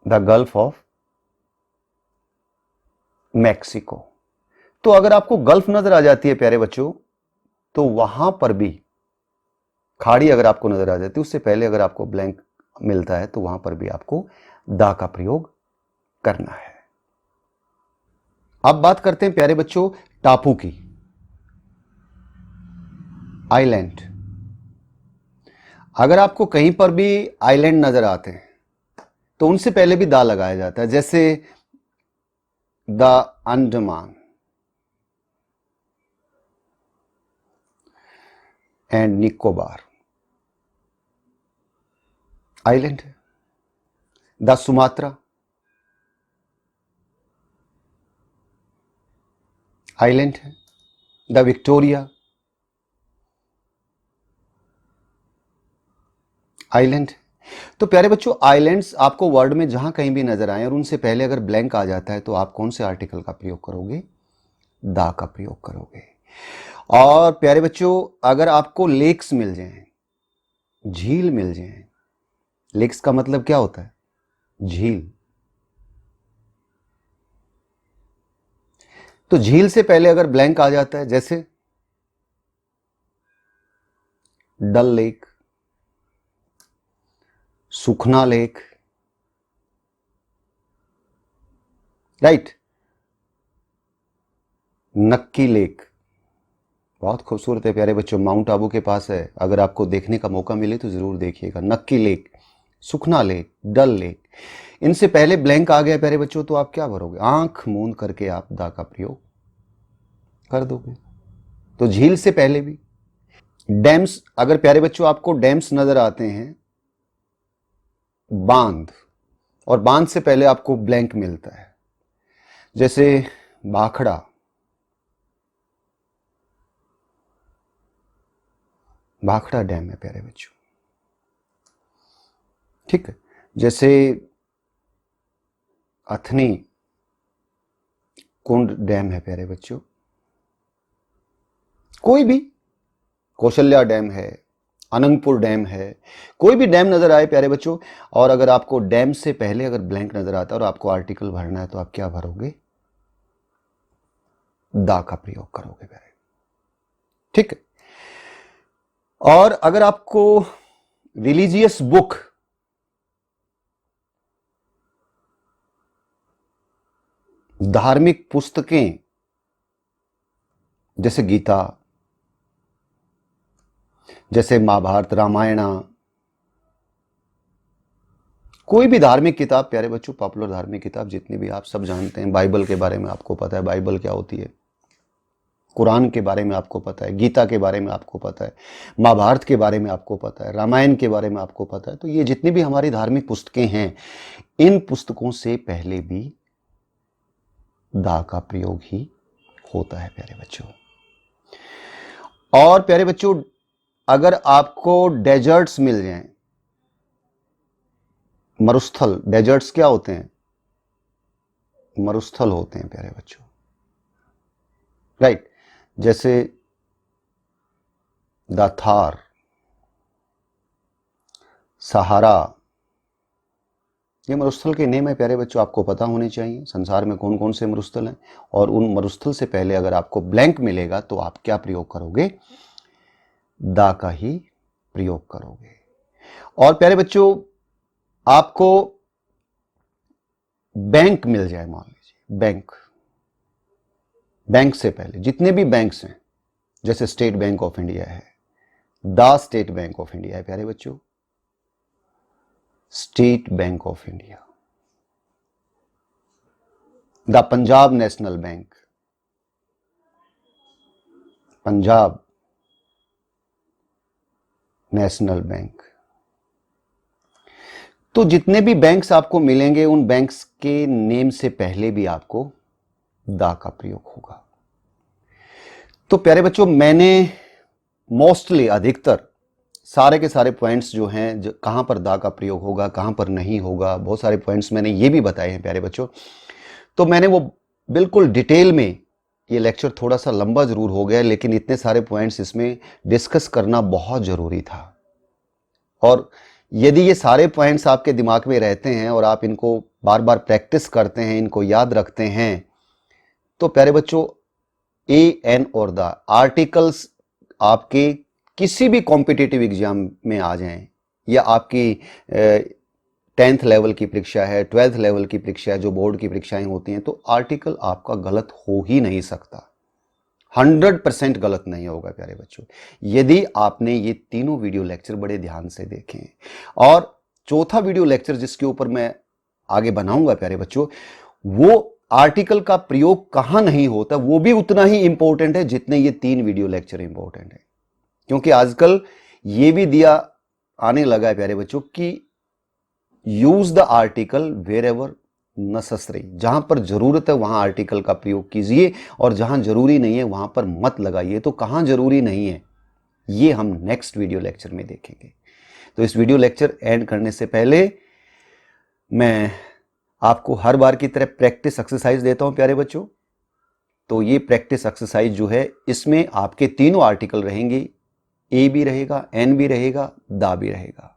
the gulf of Mexico. तो अगर आपको गल्फ नजर आ जाती है प्यारे बच्चों, तो वहां पर भी खाड़ी अगर आपको नजर आ जाती है, उससे पहले अगर आपको ब्लैंक मिलता है तो वहां पर भी आपको दा का प्रयोग करना है। अब बात करते हैं प्यारे बच्चों टापू की, आइलैंड। अगर आपको कहीं पर भी आइलैंड नजर आते हैं तो उनसे पहले भी दा लगाया जाता है। जैसे the Andaman and Nicobar, island है। द सुमात्रा, आइलैंड है। The Victoria island. तो प्यारे बच्चों, आइलैंड्स आपको वर्ड में जहां कहीं भी नजर आए और उनसे पहले अगर ब्लैंक आ जाता है तो आप कौन से आर्टिकल का प्रयोग करोगे? दा का प्रयोग करोगे। और प्यारे बच्चों, अगर आपको लेक्स मिल जाएं, झील मिल जाएं, लेक्स का मतलब क्या होता है? झील। तो झील से पहले अगर ब्लैंक आ जाता है, जैसे डल लेक, सुखना लेक, राइट, नक्की लेक, बहुत खूबसूरत है प्यारे बच्चों, माउंट आबू के पास है, अगर आपको देखने का मौका मिले तो जरूर देखिएगा। नक्की लेक, सुखना लेक, डल लेक, इनसे पहले ब्लैंक आ गया प्यारे बच्चों, तो आप क्या भरोगे? आंख मूंद करके आप दा का प्रयोग कर दोगे। तो झील से पहले भी डैम्स, अगर प्यारे बच्चों आपको डैम्स नजर आते हैं, बांध, और बांध से पहले आपको ब्लैंक मिलता है, जैसे भाखड़ा, भाखड़ा डैम है प्यारे बच्चों, ठीक है। जैसे अथनी कुंड डैम है प्यारे बच्चों, कोई भी, कौशल्या डैम है, अनंगपुर डैम है, कोई भी डैम नजर आए प्यारे बच्चों, और अगर आपको डैम से पहले अगर ब्लैंक नजर आता है और आपको आर्टिकल भरना है तो आप क्या भरोगे? दा का प्रयोग करोगे प्यारे, ठीक है। और अगर आपको रिलीजियस बुक, धार्मिक पुस्तकें, जैसे गीता, जैसे महाभारत, रामायण, कोई भी धार्मिक किताब प्यारे बच्चों, पॉपुलर धार्मिक किताब जितनी भी आप सब जानते हैं, बाइबल के बारे में आपको पता है, बाइबल क्या होती है, कुरान के बारे में आपको पता है, गीता के बारे में आपको पता है, महाभारत के बारे में आपको पता है, रामायण के बारे में आपको पता है। तो ये जितनी भी हमारी धार्मिक पुस्तकें हैं, इन पुस्तकों से पहले भी दा का प्रयोग ही होता है प्यारे बच्चों। और प्यारे बच्चों, अगर आपको डेजर्ट्स मिल जाएं, मरुस्थल, डेजर्ट्स क्या होते हैं? मरुस्थल होते हैं प्यारे बच्चों, राइट, जैसे दाथार, सहारा, ये मरुस्थल के नेम है प्यारे बच्चों, आपको पता होने चाहिए संसार में कौन कौन से मरुस्थल हैं। और उन मरुस्थल से पहले अगर आपको ब्लैंक मिलेगा तो आप क्या प्रयोग करोगे? दा का ही प्रयोग करोगे। और प्यारे बच्चों, आपको बैंक मिल जाए, मान लीजिए बैंक, बैंक से पहले जितने भी बैंक्स हैं, जैसे स्टेट बैंक ऑफ इंडिया है, the state bank of India है प्यारे बच्चों, state bank of India, the Punjab national bank, Punjab national bank. तो जितने भी बैंक्स आपको मिलेंगे, उन बैंक्स के नेम से पहले भी आपको दा का प्रयोग होगा। तो प्यारे बच्चों, मैंने मोस्टली, अधिकतर सारे के सारे पॉइंट्स जो हैं, कहां पर दा का प्रयोग होगा, कहां पर नहीं होगा, बहुत सारे पॉइंट्स मैंने ये भी बताए हैं प्यारे बच्चों। तो मैंने वो बिल्कुल डिटेल में, ये लेक्चर थोड़ा सा लंबा जरूर हो गया, लेकिन इतने सारे पॉइंट्स इसमें डिस्कस करना बहुत जरूरी था। और यदि ये सारे पॉइंट्स आपके दिमाग में रहते हैं और आप इनको बार बार प्रैक्टिस करते हैं, इनको याद रखते हैं, तो प्यारे बच्चों, ए, एन और द आर्टिकल्स आपके किसी भी कॉम्पिटिटिव एग्जाम में आ जाएं, या आपकी 10th लेवल की परीक्षा है, 12th लेवल की परीक्षा है, जो बोर्ड की परीक्षाएं होती हैं, तो आर्टिकल आपका गलत हो ही नहीं सकता, 100% गलत नहीं होगा प्यारे बच्चों, यदि आपने ये तीनों वीडियो लेक्चर बड़े ध्यान से देखे। और चौथा वीडियो लेक्चर जिसके ऊपर मैं आगे बनाऊंगा प्यारे बच्चों, वो आर्टिकल का प्रयोग कहां नहीं होता, वो भी उतना ही इंपॉर्टेंट है जितने ये 3 वीडियो लेक्चर इंपॉर्टेंट है। क्योंकि आजकल ये भी दिया आने लगा है प्यारे बच्चों कि use the article wherever necessary, जहां पर जरूरत है वहां आर्टिकल का प्रयोग कीजिए और जहां जरूरी नहीं है वहां पर मत लगाइए। तो कहां जरूरी नहीं है ये हम नेक्स्ट वीडियो लेक्चर में देखेंगे। तो इस वीडियो लेक्चर एंड करने से पहले मैं आपको हर बार की तरह प्रैक्टिस एक्सरसाइज देता हूं प्यारे बच्चों। तो ये प्रैक्टिस एक्सरसाइज जो है इसमें आपके तीनों आर्टिकल रहेंगे, ए भी रहेगा, एन भी रहेगा, दा भी रहेगा।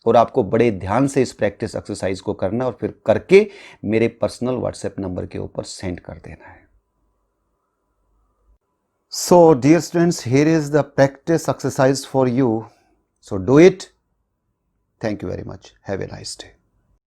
और आपको बड़े ध्यान से इस प्रैक्टिस एक्सरसाइज को करना और फिर करके मेरे पर्सनल व्हाट्सएप नंबर के ऊपर सेंड कर देना है। So dear students, here is the practice exercise for you, so do it. Thank you very much, have a nice day.